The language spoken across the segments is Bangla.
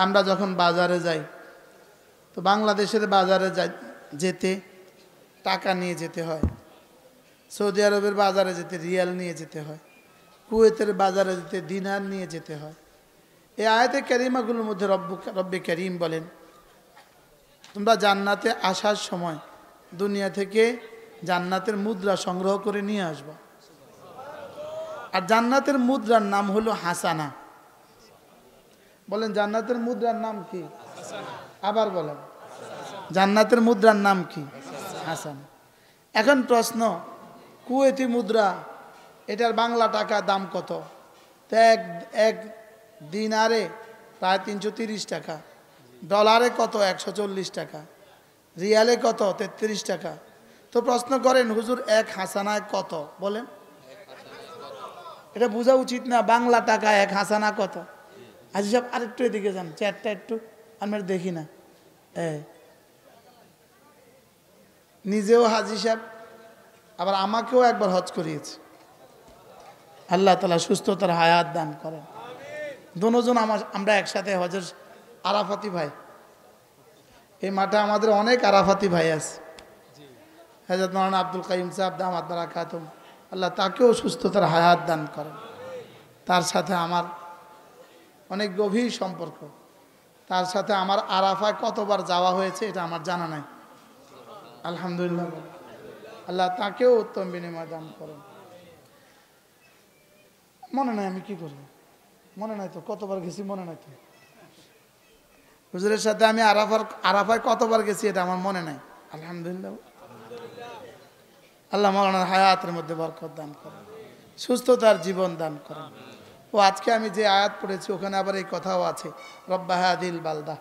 আমরা যখন বাজারে যাই তো বাংলাদেশের বাজারে যেতে টাকা নিয়ে যেতে হয়, সৌদি আরবের বাজারে যেতে রিয়াল নিয়ে যেতে হয়, কুয়েতের বাজারে যেতে দিনার নিয়ে যেতে হয়। এই আয়াতে কারিমাগুলোর মধ্যে রব্বে কারিম বলেন, তোমরা জান্নাতে আসার সময় দুনিয়া থেকে জান্নাতের মুদ্রা সংগ্রহ করে নিয়ে আসবা। আর জান্নাতের মুদ্রার নাম হলো হাসানা। বলেন জান্নাতের মুদ্রার নাম কি? আবার বলেন জান্নাতের মুদ্রার নাম কি? হাসানা। এখন প্রশ্ন, কুয়েতি মুদ্রা এটার বাংলা টাকা দাম কত? তো এক দিনারে প্রায় 330 টাকা, ডলারে কত 140 টাকা, রিয়ালে কত 33 টাকা। তো প্রশ্ন করেন হুজুর এক হাসানায় কত? বলেন, এটা বোঝা উচিত না বাংলা টাকা এক হাসানা কত? হাজি সাহেব আরেকটু এদিকে যান, চ্যাটটা একটু আমরা দেখি না। নিজেও হাজি সাহেব, আবার আমাকেও একবার হজ করিয়েছে। আল্লাহ তাআলা সুস্থতার হায়াত দান করেন। দুজন আমরা একসাথে হজের আরাফাতি ভাই। এই মাঠে আমাদের অনেক আরাফাতি ভাই আছে। হযরত মাওলানা আব্দুল কাইয়ুম সাহেব দামাত বারাকাতুহু, আল্লাহ তাকেও সুস্থতার হায়াত দান করেন। তার সাথে আমার অনেক গভীর সম্পর্ক। তার সাথে আমার আরাফায় কতবার যাওয়া হয়েছে এটা আমার জানা নাই। আলহামদুলিল্লাহ, আল্লাহ তাকেও উত্তম বিনিময় দান করেন। মনে নাই আমি কি করব, মনে নাই তো কতবার গেছি, মনে নাই তো। হুজুরের সাথে আমি আরাফায় কতবার গেছি এটা আমার মনে নাই। আলহামদুলিল্লাহ, আল্লাহ মাওলানার হায়াতের মধ্যে বরকত দান করেন, সুস্থতার জীবন দান করেন। ও আজকে আমি যে আয়াত পড়েছি ওখানে আবার এই কথাও আছে, রব্বা হাদিল বালদা।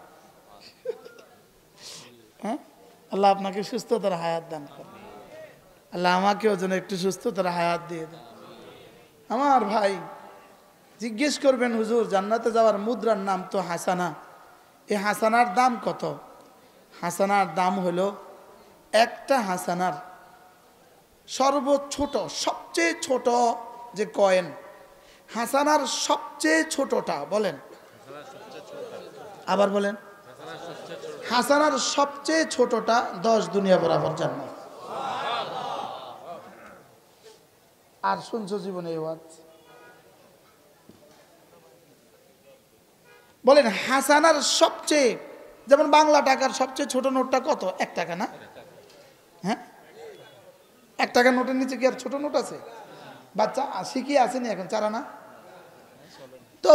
হ্যাঁ, আল্লাহ আপনাকে সুস্থতার হায়াত দান করেন। আল্লাহ আমাকেও যেন একটু সুস্থতার হায়াত দিয়ে দেন। আমার ভাই জিজ্ঞেস করবেন হুজুর জান্নাতে যাওয়ার মুদ্রার নাম তো হাসানা, এই হাসানার দাম কত? হাসানার দাম হলো একটা হাসানার সর্বছোট সবচেয়ে ছোট যে কয়েন, হাসানার সবচেয়ে ছোটটা বলেন, আবার বলেন, হাসানার সবচেয়ে ছোটটা 10 দুনিয়া বরাবর জান্নাত। আর শুনছো জীবনে এই ওয়াজ? বলেন হাসানার সবচেয়ে, যেমন বাংলা টাকার সবচেয়ে ছোট নোটটা কত? 1 টাকা না? হ্যাঁ, 1 টাকার নোটের নিচে কি আর ছোট নোট আছে? বাচ্চা শিখিয়ে আসেনি এখন চারা না? তো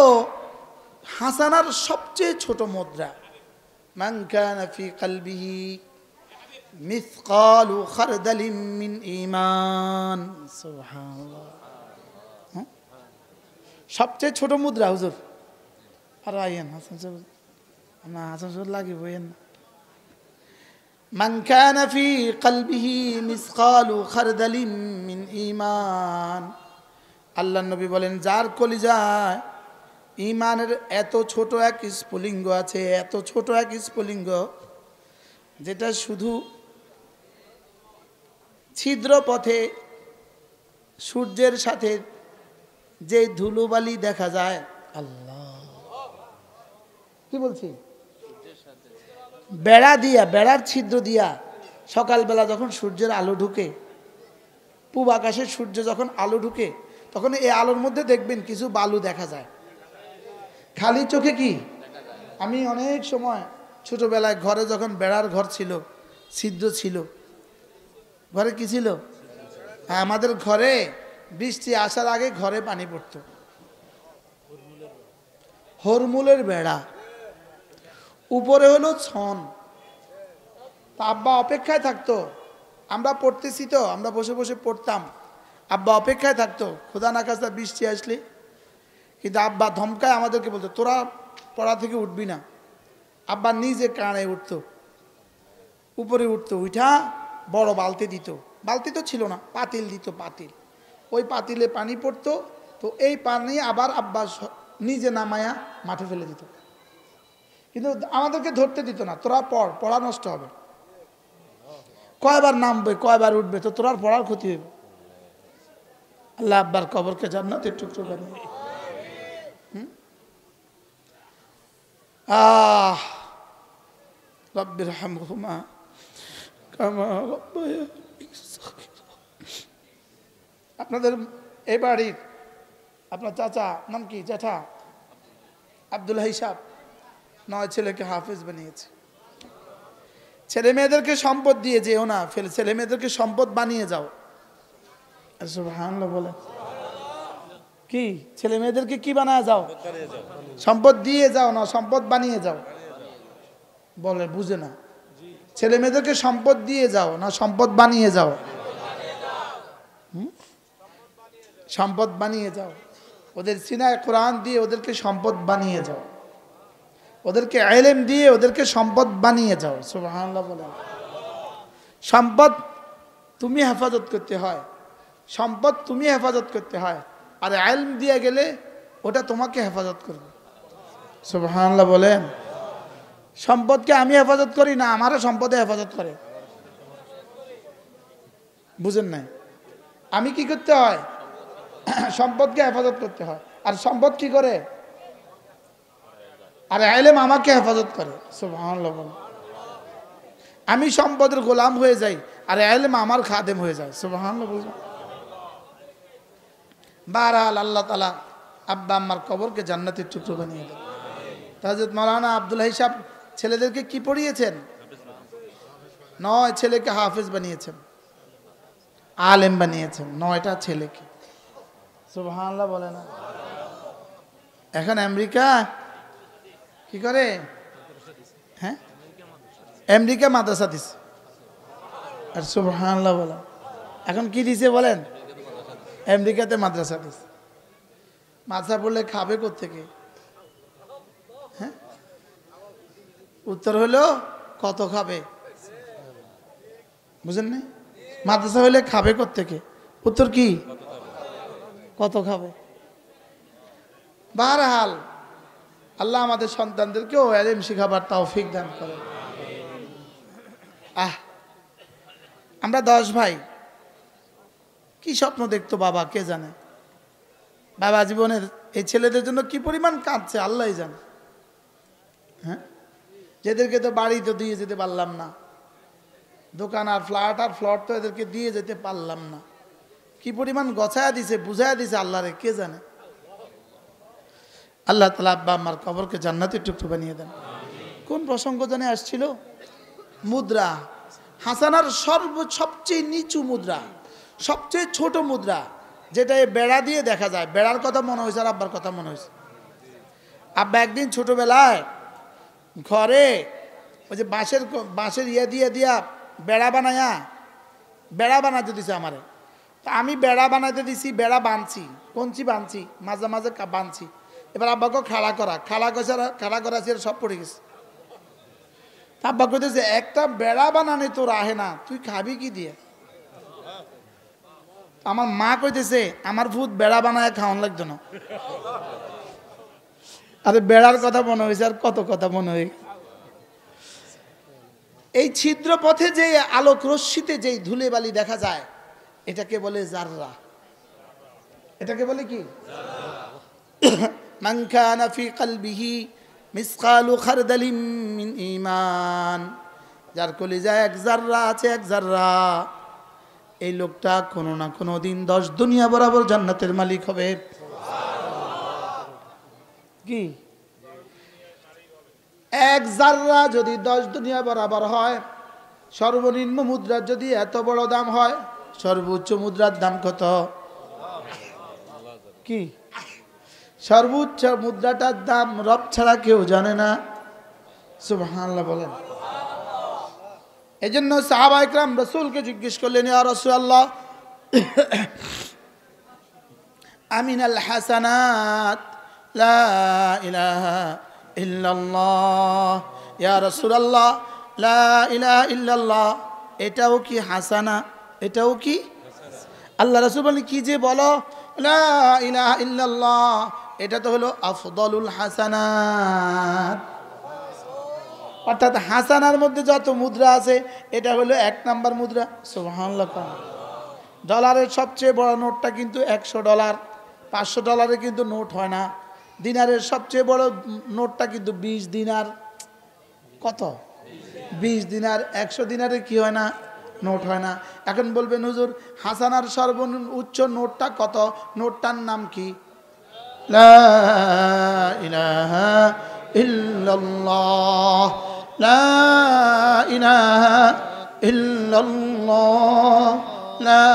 হাসানার সবচেয়ে ছোট মুদ্রা, মান কানা ফি কলবিহি মিসকালু খারদালিন মিন ঈমান। সুবহানাল্লাহ, সবচেয়ে ছোট মুদ্রা হুজুর। আর আইয়েন হাসান সাহেব, না হাসান সাহেব লাগি বইয়েন না। মান কানা ফি কলবিহি মিসকালু খারদালিন মিন ঈমান, আল্লাহর নবী বলেন যার কলিজায় ঈমানের এত ছোট এক স্ফুলিঙ্গ আছে, এত ছোট এক স্ফুলিঙ্গ যেটা শুধু ছিদ্র পথে সূর্যের সাথে যে ধুলোবালি দেখা যায়, আল্লাহ কি বলছি, বেড়ার ছিদ্র দিয়া সকালবেলা যখন সূর্যের আলো ঢুকে, পূব আকাশে সূর্য যখন আলো ঢুকে, তখন এই আলোর মধ্যে দেখবেন কিছু বালু দেখা যায় খালি চোখে। কি আমি অনেক সময় ছোটবেলায় ঘরে যখন বেড়ার ঘর ছিল, ছিদ্র ছিল, ঘরে কি ছিল, আমাদের ঘরে বৃষ্টি আসার আগে ঘরে পানি পড়তো, হরমুলের বেড়া, উপরে হলো ছন। তা আব্বা অপেক্ষায় থাকতো, আমরা পড়তেছি তো, আমরা বসে বসে পড়তাম, আব্বা অপেক্ষায় থাকতো খোদা না খাস্তা বৃষ্টি আসলে। কিন্তু আব্বা ধমকায় আমাদেরকে বলতো তোরা পড়া থেকে উঠবি না। আব্বা নিজে কানে উঠতো, উপরে উঠতো, উঠা বড় বালতি দিত, বালতি তো ছিল না, পাতিল দিত, পাতিল, ওই পাতিলে পানি পড়তো। তো এই পানি আবার আব্বা নিজে নামায়া মাঠে ফেলে দিত, কিন্তু আমাদেরকে ধরতে দিত না, তোরা পড়, পড়া নষ্ট হবে। কয়বার নামবে কয়বার উঠবে, তো তোর পড়ার ক্ষতি হবে। আল্লাহ আব্বার কবরকে জান্নাতের টুকরো বানিয়ে। রব্বির হামহুমা কামা রাব্বায়ানি সগীরা। আপনাদের এই বাড়ির আপনার চাচা নাম কি, জ্যাঠা আব্দুল হিসাব 9 ছেলেকে হাফেজ বানিয়েছে। ছেলে মেয়েদেরকে সম্পদ দিয়ে যেও না, ছেলে মেয়েদেরকে সম্পদ বানিয়ে যাও। সুবহানাল্লাহ বলে কি, ছেলে মেয়েদেরকে কি বানায় যাও? সম্পদ দিয়ে যাও না, সম্পদ বানিয়ে যাও। বলে বুঝে না, ছেলে মেয়েদেরকে সম্পদ দিয়ে যাও না সম্পদ বানিয়ে যাও? সম্পদ বানিয়ে যাও। ওদের সিনায় কোরআন দিয়ে ওদেরকে সম্পদ বানিয়ে যাও, ওদেরকে ইলম দিয়ে ওদেরকে সম্পদ বানিয়ে যাও। সুবহানাল্লাহ বলে। সম্পদ তুমি হেফাজত করতে হয়, সম্পদ তুমি হেফাজত করতে হয়, আর ইলম দিয়ে গেলে ওটা তোমাকে হেফাজত করবে। সুবহানাল্লাহ বলেন। সম্পদকে আমি হেফাজত করি না, আমারও সম্পদে হেফাজত করে। বুঝেন নাই? আমি কি করতে হয়? সম্পদকে হেফাজত করতে হয়। আর সম্পদ কি করে? আর ইলম আমাকে হেফাজত করে। সুবহানাল্লাহ বলেন। আমি সম্পদের গোলাম হয়ে যাই, আর ইলম আমার খাদেম হয়ে যায়। সুবহানাল্লাহ বলেন। বাহরাল আল্লাহ তাআলা আব্বা আম্মার কবরকে জান্নাতের টুকরো বানিয়ে দেন। হযরত মাওলানা আব্দুল হিসাব ছেলেদেরকে কি পড়িয়েছেন? 9 ছেলেকে হাফেজ বানিয়েছেন, আলেম বানিয়েছেন, 9টা ছেলেকে। সুবহানাল্লাহ বলে না? এখন আমেরিকা কি করে? হ্যাঁ, আমেরিকা মাদ্রাসা দিছে। আর সুবহানাল্লাহ বলে, এখন কি দিছে বলেন? আমেরিকাতে মাদ্রাসা দিছে। মাদ্রাসা পড়লে খাবে কোত্থেকে? হ্যাঁ, উত্তর হলো কত খাবে? বুঝেন না? মাদ্রাসা হলে খাবে কোত্থেকে? উত্তর কি? কত খাবে? বাহরহাল আল্লাহ আমাদের সন্তানদেরকেও ইলম শিখাবার তৌফিক দান করেন। আমরা 10 ভাই, কি স্বপ্ন দেখতো বাবা কে জানে। বাবা জীবনের এই ছেলেদের জন্য কি পরিমাণ কাঁদছে আল্লাহই জানে। হ্যাঁ, যেদেরকে তো বাড়ি তো দিয়ে যেতে পারলাম না, দোকান আর ফ্ল্যাট তো এদেরকে দিয়ে যেতে পারলাম না, কি পরিমাণ গছায়া দিছে বুঝায়া দিছে আল্লাহরে কে জানে। আল্লাহ তাআলা আব্বা আম্মার কবরকে জান্নাতের টুকরো বানিয়ে দেন। কোন প্রসঙ্গ জানে আসছিল? মুদ্রা। হাসানার সবচেয়ে নিচু মুদ্রা, সবচেয়ে ছোট মুদ্রা, যেটা বেড়া দিয়ে দেখা যায়। বেড়ার কথা মনে হয়েছে আর আব্বার কথা মনে হয়েছে। আব্বা একদিন ছোটবেলায় ঘরে ওই যে বাঁশের দিয়া বেড়া বানাতে দিছে আমারে। তা আমি বেড়া বানাতে দিছি, বেড়া বানছি, বানছি মাঝে মাঝে বানছি। এবার আব্বাকে খাড়া করা সব পড়ে গেছে। আব্বা কইতেছে একটা বেড়া বানানি তোর আহে না, তুই খাবি কি দিয়ে? আমার মা কইতেছে আমার ভূত বেড়া বানায় খাওয়ান লাগতো না। আরে বেড়ার কথা মনে হয়েছে আর কত কথা মনে হয়ে। এই ছিদ্র পথে যে আলোক রশ্মিতে যেই ধুলে বালি দেখা যায়, এটাকে বলে জাররা। এটাকে বলে কি? মান কানা ফি কলবিহি মিসকালু খারদালিম মিন ঈমান, যার কলিজায় এক জাররা আছে, এক জাররা, এই লোকটা কোনো না কোনো দিন 10 দুনিয়া বরাবর জান্নাতের মালিক হবে। কি? এক জাররা যদি 10 দুনিয়া বরাবর হয়, সর্বনিম্ন মুদ্রার যদি এত বড় দাম হয়, সর্বোচ্চ মুদ্রার দাম কত? কি? সর্বোচ্চ মুদ্রাটার দাম রব ছাড়া কেউ জানে না। সুবহানাল্লাহ বলেন। এই জন্য সাহাবা ইকরাম রাসূলকে জিজ্ঞেস করলেন, ইয়া রাসূলুল্লাহ, আমিনাল হাসানাত লা ইলাহা ইল্লাল্লাহ, ইয়া রাসূলুল্লাহ লা ইলাহা ইল্লাল্লাহ এটাও কি হাসানা? এটাও কি? আল্লাহ রাসূল বলেন, কি যে বলো, লা ইলাহা ইল্লাল্লাহ এটা তো হলো আফদলুল হাসানাত। অর্থাৎ হাসানার মধ্যে যত মুদ্রা আছে এটা হলো 1 নাম্বার মুদ্রা। সুবহানাল্লাহ। ডলারের সবচেয়ে বড় নোটটা কিন্তু $100, $500 কিন্তু নোট হয় না। দিনারের সবচেয়ে বড় নোটটা কিন্তু 20 দিনার। কত? 20 দিনার। 100 দিনারে কি হয় না? নোট হয় না। এখন বলবেন হুজুর হাসানার সর্বোচ্চ নোটটা কত? নোটটার নাম কি? লা ইলাহা ইল্লাল্লাহ, লা ইলাহা ইল্লাল্লাহ, লা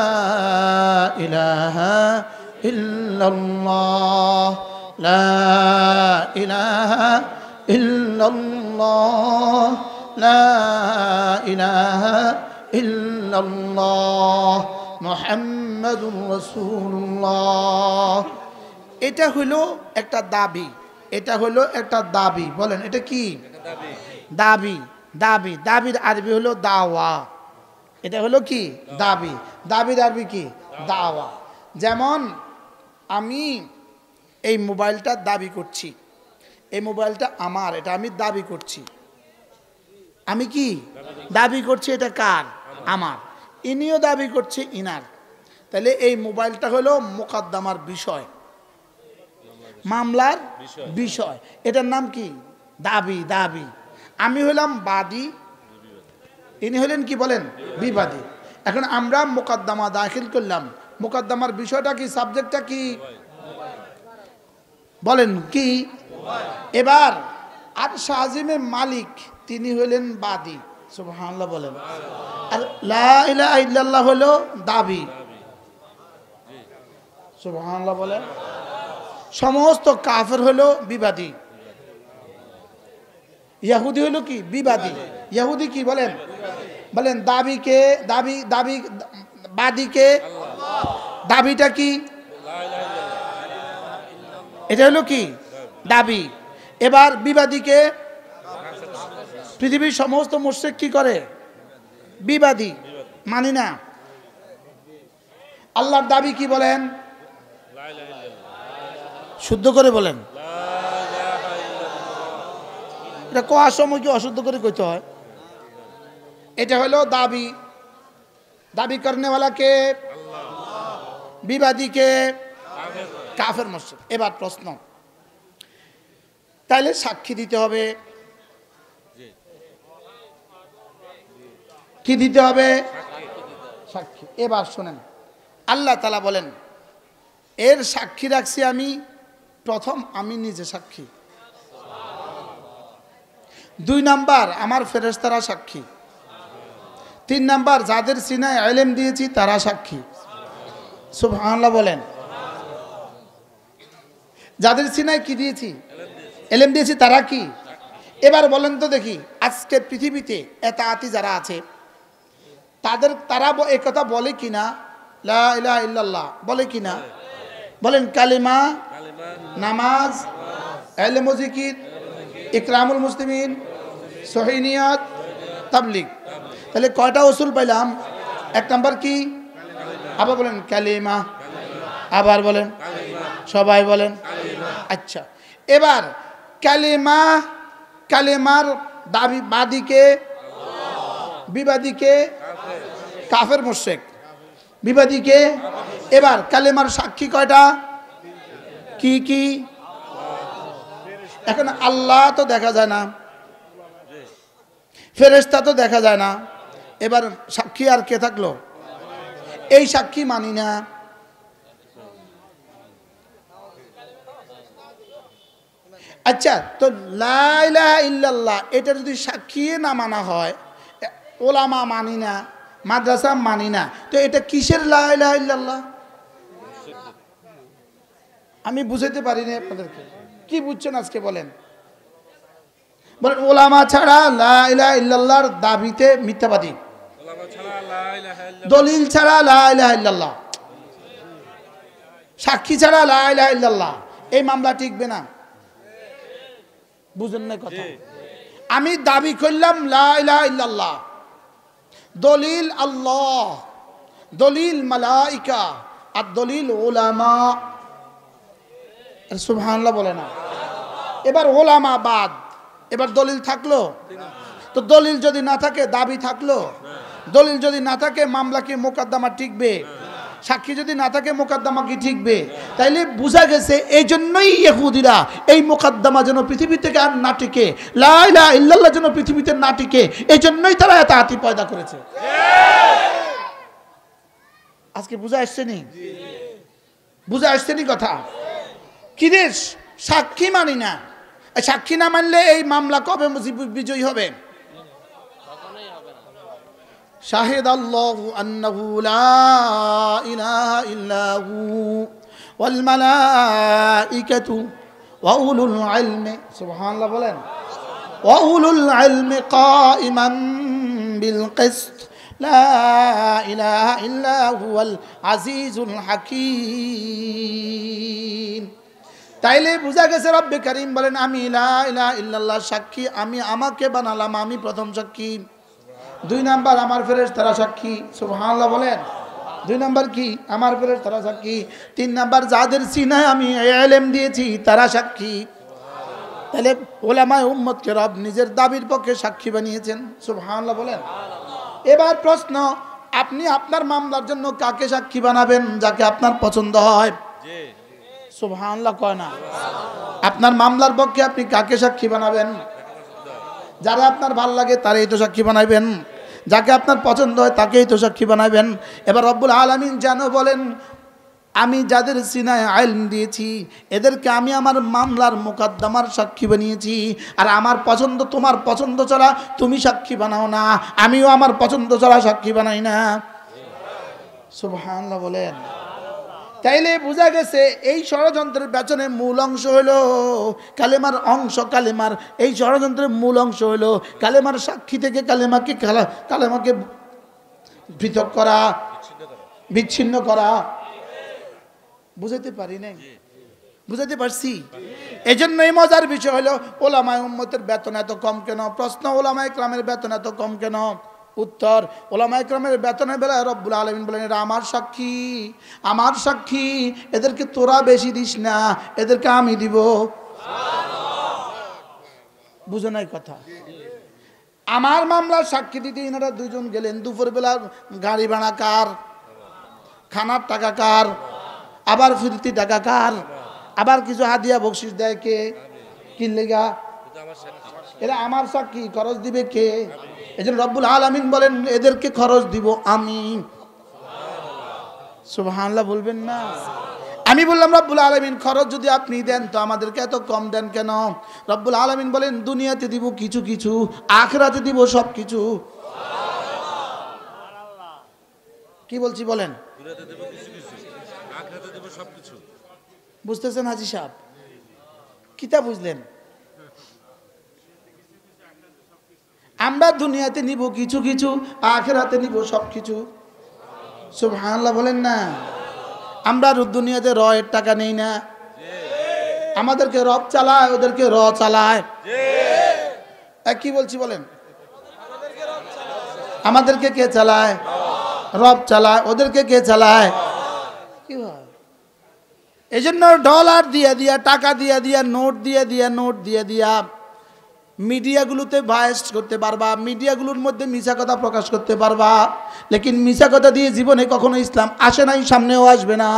ইলাহা ইল্লাল্লাহ, লা ইলাহা ইল্লাল্লাহ, লা ইলাহা ইল্লাল্লাহ, মুহাম্মাদুর রাসূলুল্লাহ। এটা হলো একটা দাবি, এটা হলো একটা দাবি। বলেন এটা কি? দাবি। দাবি, দাবির আরবি হলো দাওয়া। এটা হলো কি? দাবি। দাবির আরবি কি? দাওয়া। যেমন আমি এই মোবাইলটা দাবি করছি, এই মোবাইলটা আমার, এটা আমি দাবি করছি। আমি কি দাবি করছি? এটা কার? আমার। ইনিও দাবি করছে ইনার। তাহলে এই মোবাইলটা হলো মোকদ্দমার বিষয়, মামলার বিষয়। এটার নাম কি? দাবি। দাবি। আমি হলাম বাদী, ইনি হলেন কি বলেন? বিবাদী। এখন আমরা মোকদ্দমা দাখিল করলাম, মোকদ্দমার বিষয়টা কি? সাবজেক্টটা কি? বলেন কি? এবার আরশ আজিমের মালিক তিনি হলেন বাদী। সুবহানাল্লাহ বলেন। আর লা ইলাহা ইল্লাল্লাহ হলো দাবি। সুবহানাল্লাহ বলেন। সমস্ত কাফের হলো বিবাদী। ইহুদি হলো কি? বিবাদী। ইহুদি কি বলেন? বলেন দাবিকে, দাবি, দাবি, বাদীকে, দাবিটা কি? এটা হলো কি? দাবি। এবার বিবাদীকে, পৃথিবীর সমস্ত মুশরিক কি করে? বিবাদী, মানি না। আল্লাহর দাবি কি বলেন? শুদ্ধ করে বলেন। এটা কোয়ার সময় কি অশুদ্ধ করে কইতে হয়? এটা হলো দাবি। দাবি করনেওয়ালাকে, বিবাদীকে, কাফের মুশরিক। এবার প্রশ্ন, তাইলে সাক্ষী দিতে হবে। কি দিতে হবে? সাক্ষী। এবার শোনেন, আল্লাহ তাআলা বলেন এর সাক্ষী রাখছি আমি, প্রথম আমি নিজে সাক্ষী, 2 নাম্বার আমার ফেরেশতারা সাক্ষী, 3 নাম্বার যাদের সিনায় ইলম দিয়েছি তারা সাক্ষী। সুবহানাল্লাহ বলেন। যাদের সিনায় কি দিয়েছি? ইলম দিয়েছি, তারা কি? এবার বলেন তো দেখি, আজকে পৃথিবীতে এতাআতি যারা আছে তারা এই কথা বলে কিনা? লা ইলাহা ইল্লাল্লাহ বলে কিনা? বলেন কালিমা, নামাজ, ইলম ও জিকির, ইকরামুল মুসলিমিন, সহিহ নিয়ত, তাবলীগ। তাহলে কয়টা উসুল পাইলাম? 1 নাম্বার কি? আবার বলেন কালিমা। আবার বলেন, সবাই বলেন। আচ্ছা, এবার কালিমা, কালিমার দাবি বাদীকে, বিবাদীকে, কাফের মুশরিক, বিবাদীকে। এবার কালিমার সাক্ষী কয়টা? কি কি? এখন আল্লাহ তো দেখা যায় না, ফেরেশতা তো দেখা যায় না, এবার সাক্ষী আর কে থাকলো? এই সাক্ষী মানি না। আচ্ছা, তো লা ইলাহা ইল্লাল্লাহ এটা যদি সাক্ষী না মানা হয়, ওলামা মানি না, মাদ্রাসা মানি না, তো এটা কিসের লা ইলাহা ইল্লাল্লাহ? আমি বুঝাতে পারিনি আপনাদেরকে। কি বুঝছেন আজকে বলেন? বলেন ওলামা ছাড়া লা ইলাহা ইল্লাল্লাহর দাবিতে মিথ্যাবাদী, দলিল ছাড়া লা ইলাহা ইল্লাল্লাহ, সাক্ষী ছাড়া লা ইলাহা ইল্লাল্লাহ, এই মামলা টিকবে না। বুঝেন না কথা? আমি দাবি করলাম লা ইলাহা ইল্লাল্লাহ, দলিল আল্লাহ, দলিল মালাইকা, আর দলিল ওলামা। সুবহানাল্লাহ বলে না। এবার ওলামা বাদ, এবার দলিল থাকলো? তো দলিল যদি না থাকে দাবি থাকলো? দলিল যদি না থাকে মামলা কি মোকদ্দমা টিকবে? সাক্ষী যদি না থাকে মোকদ্দমা কি ঠিকবে? তাইলে বোঝা গেছে এই জন্যই ইহুদিরা এই মোকদ্দমা যেন পৃথিবী থেকে আর না টিকে, লা ইলাহা ইল্লাল্লাহ যেন পৃথিবীতে না টিকে, এই জন্যই তারা এত আতি পয়দা করেছে। আজকে বুঝা আসছে নি? বুঝা আসছে নি কথা? কি রে সাক্ষী মানি না, সাক্ষী না মানলে এই মামলা কবে বিজয়ী হবে? শাহিদ আল্লাহু আন্নাহু লা ইলাহা ইল্লাহু ওয়াল মালাইকাতু ওয়া উলুল ইলমি, সুবহানাল্লাহ বলেন, ওয়া উলুল ইলমি কাইমান বিল কিসত লা ইলাহা ইল্লা হুয়াল আজিজুল হাকীম। তাইলে বুঝা গেছে রব্বে কারীম বলেন আমি লা ইলাহা ইল্লাল্লাহ সাক্ষী, আমি আমাকে বানালাম, আমি প্রথম সাক্ষী। 2 নাম্বার আমার ফেরেশতারা সাক্ষী, সুবহানাল্লাহ বলেন। 2 নাম্বার কি? আমার ফেরেশতারা সাক্ষী। 3 নাম্বার যাদের সিনায় আমি ইলম দিয়েছি তারা সাক্ষী। তাহলে উলামায়ে উম্মতকে রব নিজের দাবির পক্ষে সাক্ষী বানিয়েছেন, সুবহানাল্লাহ বলেন। এবার প্রশ্ন, আপনি আপনার মামলার জন্য কাকে সাক্ষী বানাবেন? যাকে আপনার পছন্দ হয়। সুবহানাল্লাহ কয় না? আপনার মামলার পক্ষে আপনি কাকে সাক্ষী বানাবেন? যারা আপনার ভাল লাগে তারাই তো সাক্ষী বানাবেন, যাকে আপনার পছন্দ হয় তাকেই তো সাক্ষী বানাবেন। এবার রব্বুল আলামিন যেন বলেন আমি যাদের সিনায় ইলম দিয়েছি এদেরকে আমি আমার মামলার মোকদ্দমার সাক্ষী বানিয়েছি। আর আমার পছন্দ তোমার পছন্দ ছাড়া তুমি সাক্ষী বানাও না, আমিও আমার পছন্দ ছাড়া সাক্ষী বানাই না। সুবহানাল্লাহ বলেন। তাইলে বোঝা গেছে এই ষড়যন্ত্রের পেছনে মূল অংশ হলো কালেমার অংশ। কালেমার এই ষড়যন্ত্রের মূল অংশ হলো কালেমার সাক্ষী থেকে কালেমাকে পৃথক করা, বিচ্ছিন্ন করা। বুঝাইতে পারি নাই? বুঝাইতে পারছি? এই জন্যই মজার বিষয় হলো ওলামায়ে উম্মতের বেতন এত কম কেন? প্রশ্ন, ওলামায়ে কেরামের বেতন এত কম কেন? উত্তর, ওলামায়ে কেরামের বেতনের বেলায় রব্বুল আলামিন বলেন এরা আমার সাক্ষী, আমার সাক্ষী, এদেরকে তোরা বেশি দিস না, এদেরকে আমি দিব। বুঝো নাই কথা? আমার মামলার সাক্ষী দিতে এনারা 2 জন গেলেন, দুপুরবেলা গাড়ি ভাড়া কার, খানার টাকা কার, আবার ফিরতি টাকা কার, আবার কিছু হাদিয়া বকশিশ দেয় কে? কিনলেগা এরা আমার সাক্ষী, খরচ দিবে কে? এজন্য রব্বুল আলামিন বলেন এদেরকে খরচ দিব আমি। সুবহানাল্লাহ বলবেন না? আমি বললাম রব্বুল আলামিন খরচ যদি আপনি দেন তো আমাদেরকে এত কম দেন কেন? রব্বুল আলামিন বলেন দুনিয়াতে দিব কিছু কিছু, আখিরাতে দিব সব কিছু। কি বলছি বলেন? বুঝতেছেন হাজী সাহেব? কিতা বুঝলেন? আমরা দুনিয়াতে নিব কিছু কিছু, আখিরাতে নিব সব কিছু। সুবহানাল্লাহ বলেন না? আমরা দুনিয়াতে রয়ের টাকা নেই না, আমাদেরকে রব চালায়, ওদেরকে র চালায়। কি বলছি বলেন? আমাদেরকে কে চালায়? রব চালায়। ওদেরকে কে চালায়? কি হয়? এই জন্য ডলার দিয়ে দিয়া, টাকা দিয়ে দিয়া, নোট দিয়ে দিয়া, নোট দিয়ে দিয়া মিডিয়াগুলোতে ভায়েস করতে পারবা, মিডিয়াগুলোর মধ্যে মিছা কথা প্রকাশ করতে পারবা, লেকিন মিছা কথা দিয়ে জীবনে কখনো ইসলাম আসে নাই, সামনেও আসবে না।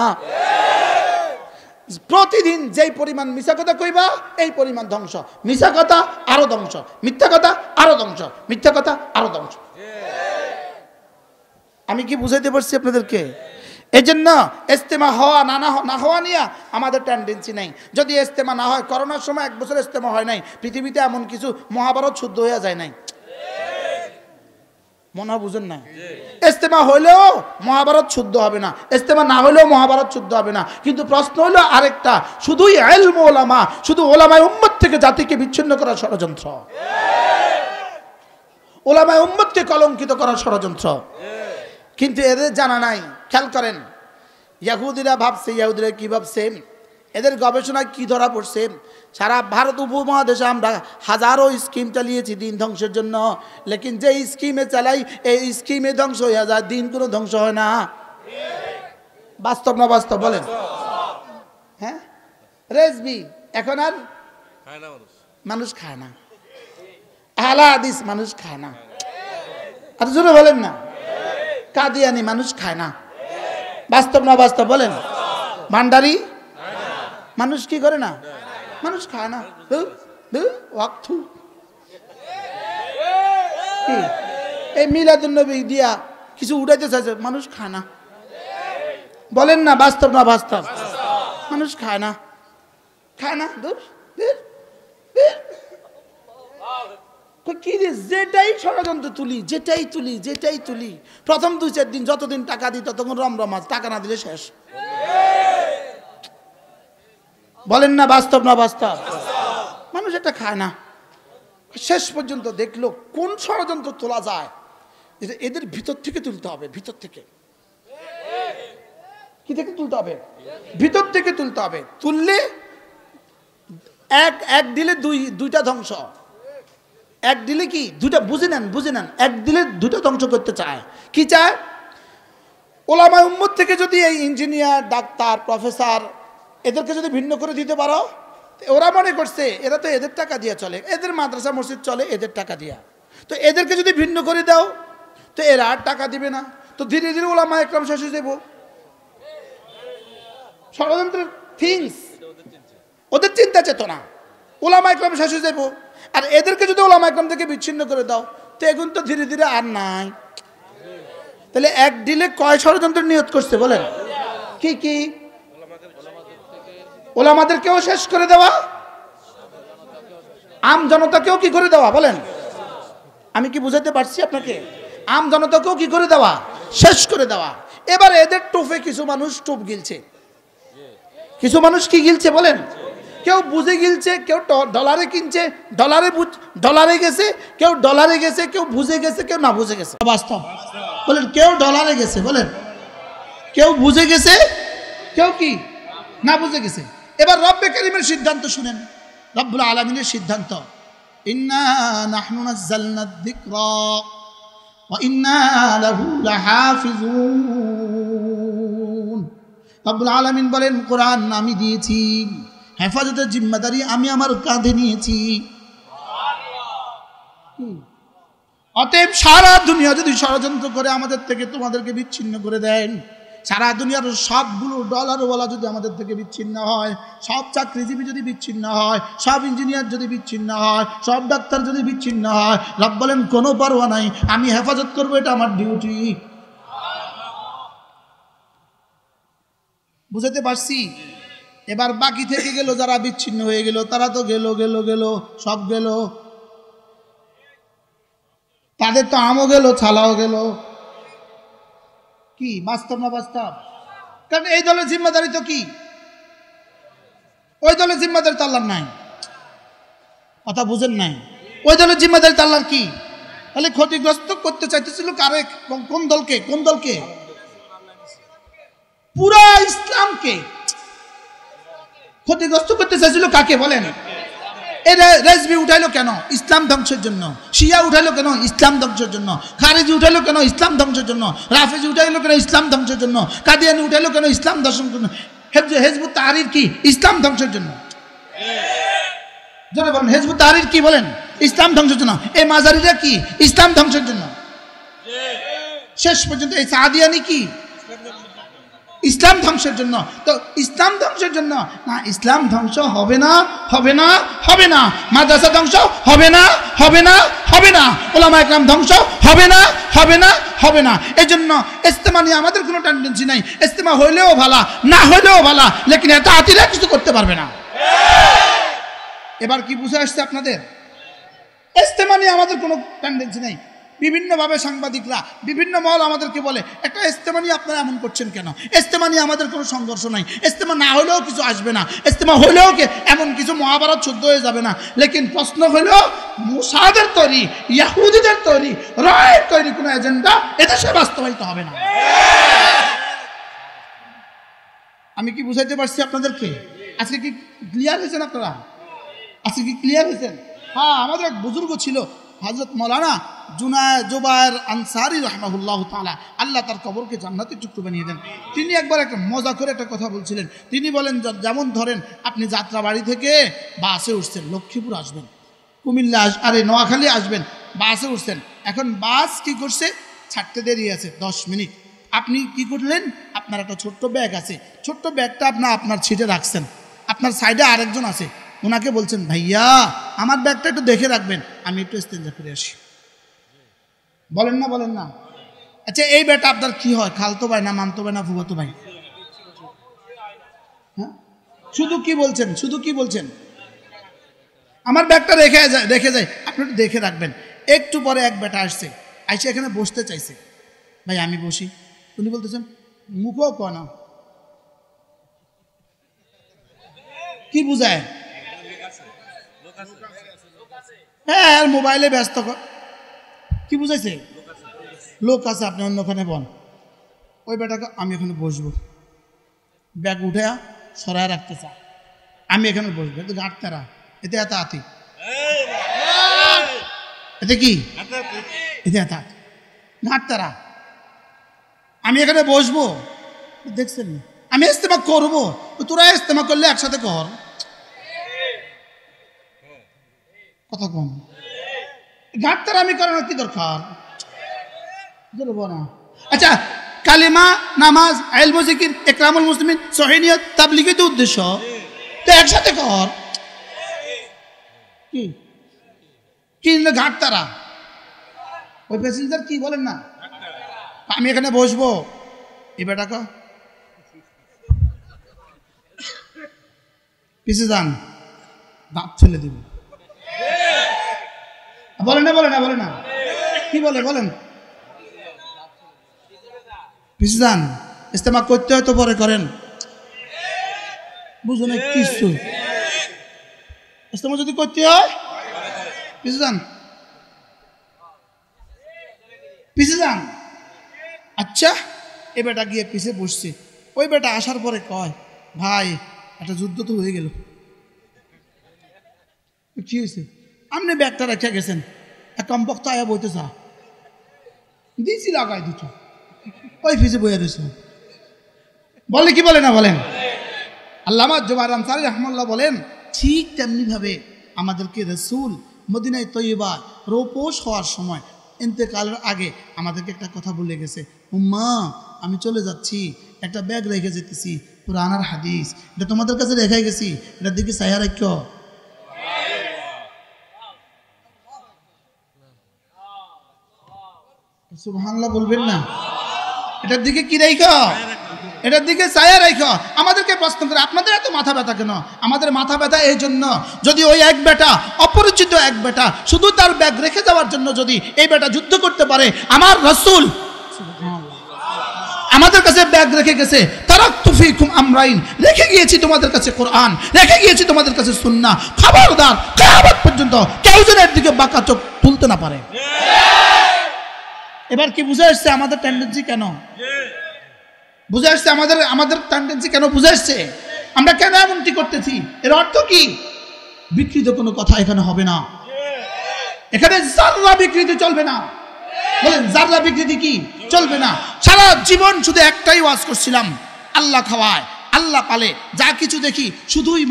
প্রতিদিন যেই পরিমাণ মিছা কথা কইবা এই পরিমাণ ধ্বংস। মিছা কথা আরো ধ্বংস, মিথ্যা কথা আরো ধ্বংস, মিথ্যা কথা আরো ধ্বংস। আমি কি বুঝাইতে পারছি আপনাদেরকে? এই জন্য ইজতেমা হওয়া না হওয়া নিয়ে আমাদের টেন্ডেন্সি নাই। যদি ইজতেমা না হয়, করোনার সময় 1 বছর ইজতেমা হয় নাই, পৃথিবীতে এমন কিছু মহাভারত শুদ্ধ হয়ে যায় নাই, মনে হয় বুঝেন না? ইজতেমা হইলেও মহাভারত শুদ্ধ হবে না, ইজতেমা না হইলেও মহাভারত শুদ্ধ হবে না। কিন্তু প্রশ্ন হলো আরেকটা, শুধুই ইলম ওলামা, শুধু ওলামায়ে উম্মত থেকে জাতিকে বিচ্ছিন্ন করার ষড়যন্ত্র, ওলামায়ে উম্মতকে কলঙ্কিত করার ষড়যন্ত্র। কিন্তু এদের জানা নাই। খেয়াল করেন, ইহুদিরা ভাবছে, ইহুদিরা কি ভাবছে, এদের গবেষণায় কি ধরা পড়ছে, সারা ভারত উপমহাদেশে আমরা হাজারো স্কিম চালিয়েছি দিন ধ্বংসের জন্য, লেকিন যে স্কিমে চালাই এই স্কিমে ধ্বংস হয়ে যায়, দিন কোনো ধ্বংস হয় না। বাস্তব না বাস্তব বলেন? হ্যাঁ, রেজবি এখন আর মানুষ খায় না, আহলে হাদিস মানুষ খায় না, আর জোরে বলেন না, কাদিয়ানি মানুষ খায় না, বাস্তব না বাস্তব বলেন? ভান্ডারি মানুষ কি করে না? মানুষ খায় না। এই মিলাদুন্নবী দিয়া কিছু উঠাইতে চাইছে, মানুষ খায় না। বলেন না বাস্তব না বাস্তব? মানুষ খায় না, খায় না। কি রে, যেটাই ষড়যন্ত্র তুলি, যেটাই তুলি প্রথম 2-4 দিন যতদিন টাকা দিই ততক্ষণ রমরমাজ, টাকা না দিলে শেষ। বলেন না বাস্তব না বাস্তব? মানুষ এটা খায় না। শেষ পর্যন্ত দেখলো কোন ষড়যন্ত্র তোলা যায়, এদের ভিতর থেকে তুলতে হবে। ভিতর থেকে কি থেকে তুলতে হবে? ভিতর থেকে তুলতে হবে। তুললে এক দিলে দুইটা ধ্বংস। এক দিলে কি দুইটা, বুঝে নেন। এক দিলে দুইটা ধ্বংস করতে চায়। কি চায়? ওলামা উম্মত থেকে যদি এই ইঞ্জিনিয়ার, ডাক্তার, প্রফেসর এদেরকে যদি ভিন্ন করে দিতে পারো, ওরা মনে করছে এরা তো এদের টাকা দিয়ে চলে, এদের মাদ্রাসা মসজিদ চলে এদের টাকা দিয়া, তো এদেরকে যদি ভিন্ন করে দাও তো এরা আর টাকা দিবে না। তো ধীরে ধীরে ওলামা একরাম শেষ হয়ে যাবো। ষড়যন্ত্রের থিংস, ওদের চিন্তা চেতনা, ওলামা একরাম শেষ হয়ে যাবো। আর এদেরকে যদি ওলামা একরাম থেকে বিচ্ছিন্ন করে দাও তো এখন তো ধীরে ধীরে আর নাই। তাহলে এক দিলে কয় ষড়যন্ত্র নিয়ত করছে বলেন? কি ওলামাদেরকেও শেষ করে দেওয়া, আম জনতাকেও কি করে দেওয়া বলেন? আমি কি বুঝাতে পারছি আপনাকে? আম জনতাকেও কি করে দেওয়া? শেষ করে দেওয়া। এবার এদের টোপে কিছু মানুষ টোপ গিলছে। কিছু মানুষ কি গিলছে বলেন? কেউ বুঝে গিলছে, কেউ ডলারে কিনছে, ডলারে গেছে, কেউ ডলারে গেছে, কেউ বুঝে গেছে, কেউ না বুঝে গেছে। বাস্তব বলেন, কেউ ডলারে গেছে বলেন, কেউ বুঝে গেছে, কেউ কি না বুঝে গেছে। এবার রব্বে কারীমের সিদ্ধান্ত শুনেন, রব্বুল আলামিনের সিদ্ধান্ত, ইন্না নাহনু নাযালনাদ যিকরা ওয়া ইন্না লাহু লাহাফিজুন। রব্বুল আলামিন বলেন, কোরআন আমি দিয়েছি, হেফাজতের জিম্মাদারি আমি আমার কাঁধে নিয়েছি। অতএব সারা দুনিয়া যদি ষড়যন্ত্র করে আমাদের থেকে তোমাদেরকে বিচ্ছিন্ন করে দেন, সারা দুনিয়ার সবগুলো ডলারওয়ালা যদি আমাদের থেকে বিচ্ছিন্ন হয়, সব চাকরিজীবী যদি বিচ্ছিন্ন হয়, সব ইঞ্জিনিয়ার যদি বিচ্ছিন্ন হয়, সব ডাক্তার যদি বিচ্ছিন্ন হয়, রব বলেন কোনো পরোয়া নাই, আমি হেফাজত করবো, এটা আমার ডিউটি। বুঝাতে পারছি? এবার বাকি থেকে গেল যারা বিচ্ছিন্ন হয়ে গেল, তারা তো গেল সব গেল, তাদের তো আমও গেল, ছালাও গেল। কি বাস্তব না বাস্তব? কারণ এই দলের জিম্মাদারি তো কি, ওই দলের জিম্মাদারি তো আল্লাহর নাই। কথা বুঝেন নাই? ওই দলের জিম্মাদারি তো আল্লাহর। কি তাহলে ক্ষতিগ্রস্ত করতে চাইতেছিল কারে? কোন দলকে? পুরা ইসলামকে ক্ষতিগ্রস্ত করতে চাইছিল। কাকে বলেন? রেজবি উঠাইলো কেন? ইসলাম ধ্বংসের জন্য। শিয়া উঠাইলো কেন? ইসলাম ধ্বংসের জন্য। খারেজি উঠাইলো কেন? ইসলাম ধ্বংসের জন্য। রাফেজি উঠাইলো কেন? ইসলাম ধ্বংসের জন্য। কাদিয়ানি উঠাইলো কেন? ইসলাম ধ্বংসের জন্য। হেজবুত তাহরির কি? ইসলাম ধ্বংসের জন্য। যারা বলেন হেজবুত তাহরির কি বলেন? ইসলাম ধ্বংসের জন্য। এই মাজারিরা কি? ইসলাম ধ্বংসের জন্য। শেষ পর্যন্ত এই সাদিয়ানি কি? ইসলাম ধ্বংসের জন্য। তো ইসলাম ধ্বংসের জন্য না, ইসলাম ধ্বংস হবে না। মাদ্রাসা ধ্বংস হবে না। ওলামা একরাম ধ্বংস হবে না। এই জন্য ইস্তেমা নিয়ে আমাদের কোনো টেন্ডেন্সি নাই। ইস্তেমা হইলেও ভালা, না হইলেও ভালা, লেকিন এটা আতিরা কিছু করতে পারবে না। এবার কি বুঝে আসছে আপনাদের? ইস্তেমা নিয়ে আমাদের কোনো টেন্ডেন্সি নাই। বিভিন্নভাবে সাংবাদিকরা বিভিন্ন মহল আমাদেরকে বলে, একটা ইস্তেমা নিয়ে আপনারা এমন করছেন কেন? ইস্তেমা নিয়ে আমাদের কোনো সংঘর্ষ নাই, ইস্তেমা না হলেও কিছু আসবে না, ইস্তেমা হলেও এমন কিছু মহাভারত শুদ্ধ হয়ে যাবে না। লেকিন প্রশ্ন হলো, মুসাদের তৈরি, ইয়াহুদিদের তৈরি, রায়ের তৈরি কোনো এজেন্ডা এদেশে বাস্তবায়িত হবে না। আমি কি বুঝাইতে পারছি আপনাদেরকে? আজকে কি ক্লিয়ার হয়েছেন আপনারা? আজকে কি ক্লিয়ার হয়েছেন? হ্যাঁ, আমাদের এক বুজুর্গ ছিল হযরত মাওলানা জুবায়ের আনসারী রাহমাহুল্লাহ তাআলা, আল্লাহ তার কবরকে জান্নাতের টুকরো বানিয়ে দেন। তিনি একবার একটা মজা করে একটা কথা বলছিলেন। তিনি বলেন, যেমন ধরেন আপনি যাত্রাবাড়ি থেকে বাসে উঠছেন, লক্ষ্মীপুর আসবেন, কুমিল্লা নোয়াখালী আসবেন, বাসে উঠছেন। এখন বাস কি করছে? ছাড়তে দেরি আছে 10 মিনিট, আপনি কি করলেন, আপনার একটা ছোট্ট ব্যাগ আছে, ছোট্ট ব্যাগটা আপনার সিটে রাখছেন, আপনার সাইডে আরেকজন আছে, ওনাকে বলছেন ভাইয়া আমার ব্যাগটা একটু দেখে রাখবেন, আমি একটু ইস্তেঞ্জা করে আসি। বলেন না বলেন না? আচ্ছা এই ব্যাটা আপনার কি হয়, খালতো ভাই না মামতো ভাই না ফুফাতো ভাই? হ্যাঁ, শুধু কি বলছেন আমার ব্যাগটা রেখে যায়, আপনি একটু দেখে রাখবেন। একটু পরে এক বেটা আসছে, আইসে এখানে বসতে চাইছে, ভাই আমি বসি। উনি বলতেছেন মুখও কনা, কি বুঝায়? হ্যাঁ আর মোবাইলে ব্যস্ত, কি বুঝাইছে? লোক আছে, আপনি অন্যখানে বল। ওই বেটাকে আমি এখানে বসবো, ব্যাগ উঠে সরায় রাখতে চা, আমি এখানে বসবো, এতে গাঁটতারা, এতে এত আতি, এতে কি, এতে এত আতি ঘাটতারা, আমি এখানে বসবো। দেখছেন আমি ইস্তেমা করবো, তোরা ইস্তেমা করলে একসাথে কর, কথা কম। ঘাটতারা আমি করানোর কি দরকার? না আচ্ছা কালিমা, নামাজ, ইলম, জিকির, ইকরামুল মুসলিমিন, সহিনিয়ত, তাবলীগই তো উদ্দেশ্য, তো একসাথে কর। কি কি ঘাটতারা, ওই প্যাসেঞ্জার কি বলেন না, আমি এখানে বসবো, এই বেটাকে পিছে যান, দাঁত ফেলে দিব। বলে না কি বলেন, পিছে যান, ইস্তেমা করতে হয় তো পরে করেন, বুঝো না কিছু, ইস্তেমা যদি করতে হয় পিছে যান। আচ্ছা এ বেটা গিয়ে পিছে বসছে, ওই বেটা আসার পরে কয় ভাই একটা যুদ্ধ তো হয়ে গেল। কি হয়েছে? আপনি ব্যাগটা রেখে গেছেন, এক কমপক্ত আয়া বইতে চা দিয়েছি লাগাই দুটো, ওই পিছে বইয়া রয়েছে। বলে কি বলে না বলেন? আল্লামা জুবায়ের আনসারী রাহমাতুল্লাহ বলেন ঠিক তেমনি ভাবে আমাদেরকে রাসূল মদিনায় তৈয়বা রোপোশ হওয়ার সময় ইন্তেকালের আগে আমাদেরকে একটা কথা বলে গেছে, উম্মা আমি চলে যাচ্ছি, একটা ব্যাগ রেখে যেতেছি, পুরানার হাদিস, এটা তোমাদের কাছে রেখে গেছি, এটার দিকে ছায়া রাখো। সুবহানাল্লাহ বলবেন না? এটার দিকে কি রাখো? এটার দিকে ছায়া রাখো। আমাদেরকে প্রশ্ন করে আপনাদের এত মাথা ব্যথা কেন? আমাদের মাথা ব্যথা এই জন্য, যদি ওই এক বেটা, অপরিচিত এক বেটা, শুধু তার ব্যাগ রেখে যাওয়ার জন্য যদি এই বেটা যুদ্ধ করতে পারে, আমার রাসূল আমাদের কাছে ব্যাগ রেখে গেছে, তারাকতু ফীকুম আমরাইন, রেখে গিয়েছি তোমাদের কাছে কোরআন, রেখে গিয়েছি তোমাদের কাছে সুন্নাহ, খবরদার কিয়ামত পর্যন্ত কেউ যেন এর দিকে বাঁকা চোখ তুলতে না পারে। এবার কি বুঝে আসছে আমাদের টেন্ডেন্সি কেন? বুঝে আসছে আমাদের টেন্ডেন্সি কেন বুঝে আসছে? আমরা কেন এমনটি করতেছি? এর অর্থ কি? বিকৃত কোনো কথা এখানে হবে না, এখানে জাররা বিকৃতি চলবে না। বলেন জাররা বিকৃতি কি চলবে না? সারা জীবন শুধু একটাই ওয়াজ করছিলাম, আল্লাহ খাওয়ায়, আল্লাহ পালে, যা কিছু দেখি শুধুই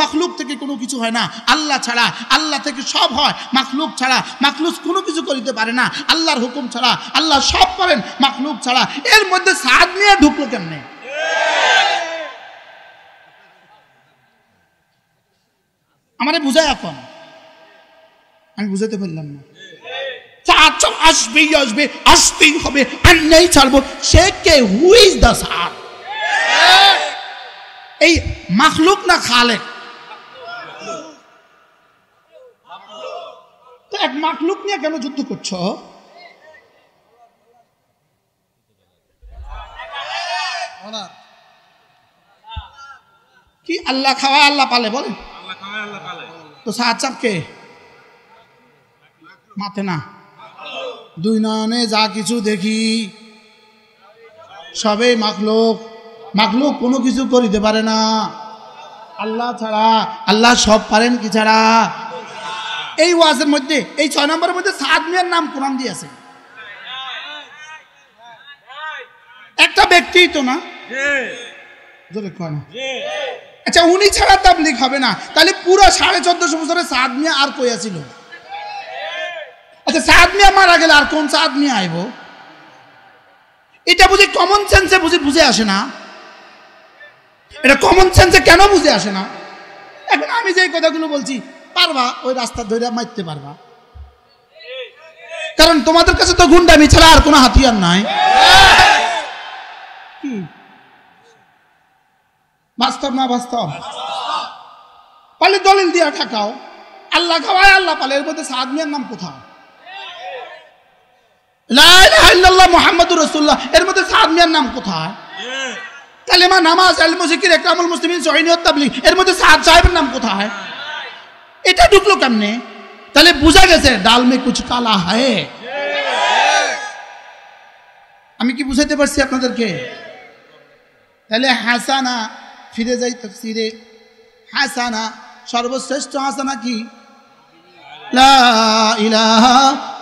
মাখলুক থেকে কোনো কিছু হয় না, আল্লাহ ছাড়া, আল্লাহ থেকে সব হয়, মাখলুক ছাড়া মাখলুক কোনো কিছু করিতে পারে না, আল্লাহর হুকুম ছাড়া আল্লাহ সব পারেন, মাখলুক ছাড়া। এর মধ্যে সাদ নিয়ে ঢুকলো কেমনে? আমারে বুঝায়, এখন আমি বুঝাতে পারলাম না। আসতেই হবে, আর নেই ছাড়বো। সে কে? হু ইজ দ্য সাদ? এই মাখলুক না খালেক? তো এক মাখলুক নিয়ে কেন যুদ্ধ করছো? কি আল্লাহ খাওয়ায় আল্লাহ পালে? বলেন তো সাদ চাপকে মাথে না, দুই নয়নে যা কিছু দেখি সবে মাখলুক কোনো কিছু করিতে পারে না আল্লাহ ছাড়া। আল্লাহ সব পারেন কি ছাড়া? এই ওয়াজের মধ্যে, এই 6 নম্বরের মধ্যে সাদ মিয়ার নাম কোরআন দিয়েছে। একটা ব্যক্তি তো না, আচ্ছা উনি ছাড়া তাবলীগ হবে না, তাহলে পুরো 1450 বছরে সাদ মিয়া আর কই আছিল? আচ্ছা সাদ মিয়া মারা গেলে আর কোন সাদ মিয়া আইব? এটা বুঝি কমন সেন্সে বুঝে আসে না? এটা কমন সেন্সে কেন বুঝে আসে না? এখন আমি যে কথাগুলো বলছি পারবা ওই রাস্তা ধরে মারতে পারবা, কারণ তোমাদের কাছে তো গুন্ডামি ছাড়া আর কোনো হাতিয়ার নাই। কি বাস্তব না বাস্তব? পালে দলিল দিয়া ঠাকাও, আল্লাহ খাওয়ায় আল্লাহ পালে। এর মধ্যে সাদ মিয়ার নাম কোথায়? লা ইলাহা ইল্লাল্লাহ মুহাম্মাদুর রাসূলুল্লাহ, এর মধ্যে সাদ মিয়ার নাম কোথায়? কালেমা, নামাজ, ইলম, জিকির, ইকরামুল মুসলিমিন, সহিহ তাবলীগ, এর মধ্যে সাদ সাহেবের নাম কোথায়? এটা ঢুকলো কেমনে? তাহলে বুঝা গেছে ডাল মে কুছ কালা है। আমি কি বুঝাইতে পারছি আপনাদেরকে? তাহলে হাসানা, ফিরে যাই তাফসীরে। হাসানা, সর্বশ্রেষ্ঠ হাসানা কি? লা ইলাহা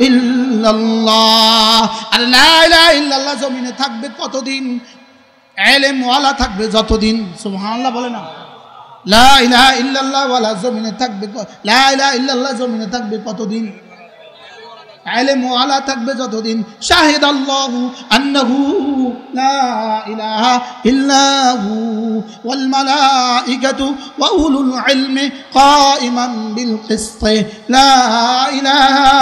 ইল্লাল্লাহ। আর লা ইলাহা ইল্লাল্লাহ জমিনে থাকবে কতদিন? ইলম ওয়ালা থাকবে যতদিন। সুবহানাল্লাহ বলে না? লা ইলাহা ইল্লাল্লাহ ওয়ালা জমিনে থাকবে, লা ইলাহা ইল্লাল্লাহ জমিনে থাকবে কতদিন? ইলম ওয়ালা থাকবে যতদিন। শাহিদাল্লাহু আন্নাহু লা ইলাহা ইল্লাহু ওয়াল মালাইকাতু ওয়া উলুল ইলমি কাইমান বিল কিসত লা ইলাহা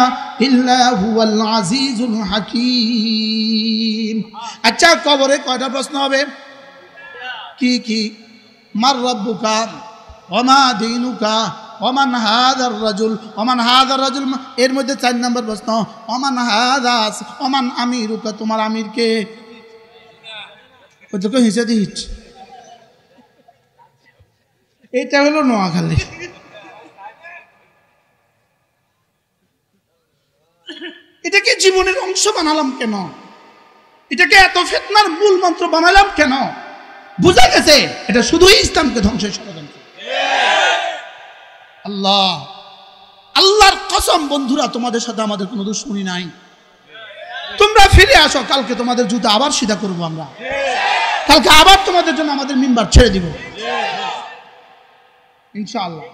ইল্লা হুয়াল আজিজুল হাকীম। আচ্ছা, কবরে কয়টা প্রশ্ন হবে? কি কি? মার রাব্বুকা ওয়া মা দীনুকা ওমান হাদার রাজুল, ওমান হাদার রাজুল, এর মধ্যে 4 নম্বর প্রশ্ন ওমান হাদাস, ওমান আমিরুকা, তোমার আমির কে? ওই তো হিসেবে হিট। এটা হলো নোয়াখালী। এটাকে জীবনের অংশ বানালাম কেন? এটাকে এত ফিতনার মূল মন্ত্র বানালাম কেন? বুঝা গেছে এটা শুধুই ইসলামকে ধ্বংসের ষড়যন্ত্র। আল্লাহ, আল্লাহর কসম বন্ধুরা, তোমাদের সাথে আমাদের কোনো দুশমনি নাই। তোমরা ফিরে আসো, কালকে তোমাদের জুতা আবার সিধা করবো আমরা। কালকে আবার তোমাদের জন্য আমাদের মিম্বার ছেড়ে দিব ইনশাআল্লাহ।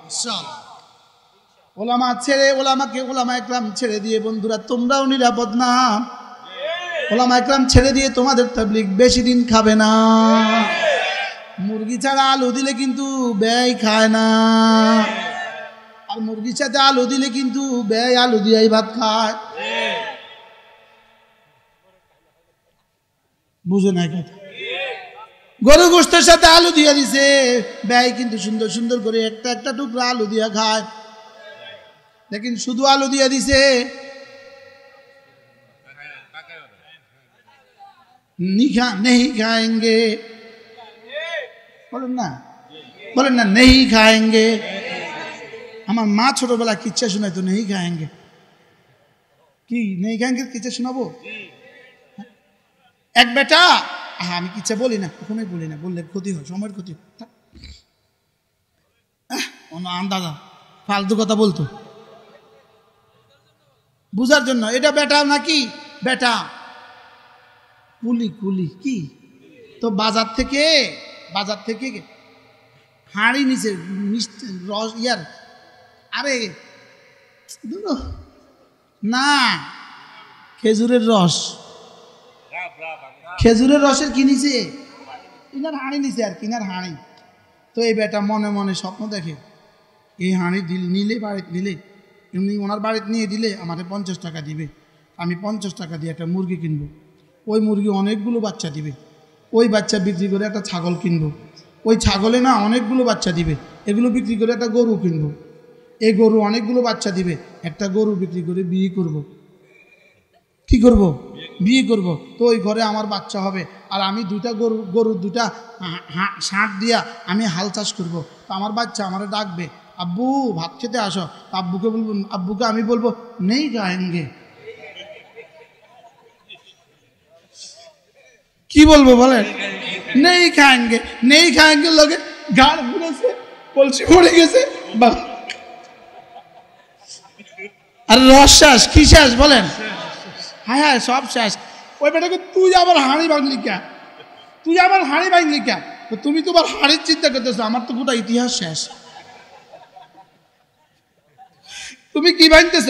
ওলামা ছেড়ে, ওলামাকে, ওলামা একরাম ছেড়ে দিয়ে বন্ধুরা তোমরাও নিরাপদ না। ওলামা একরাম ছেড়ে দিয়ে তোমাদের তাবলীগ বেশি দিন খাবে না। মুরগি ছাড়া আলু দিলে কিন্তু ব্যয় খায় না, আর মুরগির সাথে আলু দিলে কিন্তু ব্যয় আলু দিয়েই ভাত খায়। বুঝে নাই কথা? গরু গোশতের সাথে আলু দিয়ে দিছে, ব্যয় কিন্তু সুন্দর সুন্দর করে একটা একটা টুকরা আলু দিয়া খায়। लेकिन শুধু আলু দিয়ে দিছে, नहीं खाएंगे, বলেন না, বলেন না, नहीं खाएंगे। আমার মা ছোটবেলা কিচ্ছা শোনায় তো, नहीं खाएंगे। কি नहीं खाएंगे কিচ্ছা শোনাবো? এক বেটা, আমি কিচ্ছা বলি না, কখনোই বলি না, বললে ক্ষতি হয়, সময়ের ক্ষতি হয়। আন্দাজা ফালতু কথা বলতো বুঝার জন্য। এটা বেটা নাকি? বেটা কুলি, কুলি কি তো বাজার থেকে হাঁড়ি নিচে রস ইয়ার, আরে না, খেজুরের রস, খেজুরের রসের কি নিচে? কিনার হাঁড়ি নিচে, আর কিনার হাঁড়ি। তো এই বেটা মনে মনে স্বপ্ন দেখে, এই হাঁড়ি নিলে, বাড়িতে নিলে, এমনি ওনার বাড়িতে নিয়ে দিলে আমাকে 50 টাকা দিবে, আমি 50 টাকা দিয়ে একটা মুরগি কিনবো, ওই মুরগি অনেকগুলো বাচ্চা দিবে, ওই বাচ্চা বিক্রি করে একটা ছাগল কিনবো, ওই ছাগলে না অনেকগুলো বাচ্চা দিবে, এগুলো বিক্রি করে একটা গরু কিনবো, এই গরু অনেকগুলো বাচ্চা দিবে, একটা গরু বিক্রি করে বিয়ে করব। কি করব? বিয়ে করব। তো ওই ঘরে আমার বাচ্চা হবে, আর আমি গরুর দুটা ষাঁড় দিয়া আমি হাল চাষ করব। তো আমার বাচ্চা আমারে ডাকবে, আব্বু ভাত খেতে আসো। আব্বুকে আমি বলবো নেই খাएंगे। কি বলবো বলেন? নেই খাएंगे, নেই খাएंगे। লোকে গাড় ঘুরেছে, কলসি পড়ে গেছে, আর রস শেষ, কি শেষ বলেন? হ্যাঁ হ্যাঁ, সব শেষ। ওই বেটাকে তুই আবার হাঁড়ি ভাঙলি কে? তুই আবার হাঁড়ি ভাঙলি কে? তুমি তো আবার হাঁড়ির চিন্তা করতেছো, আমার তো গোটা ইতিহাস শেষ। তুমি কি ভাঙতেছ?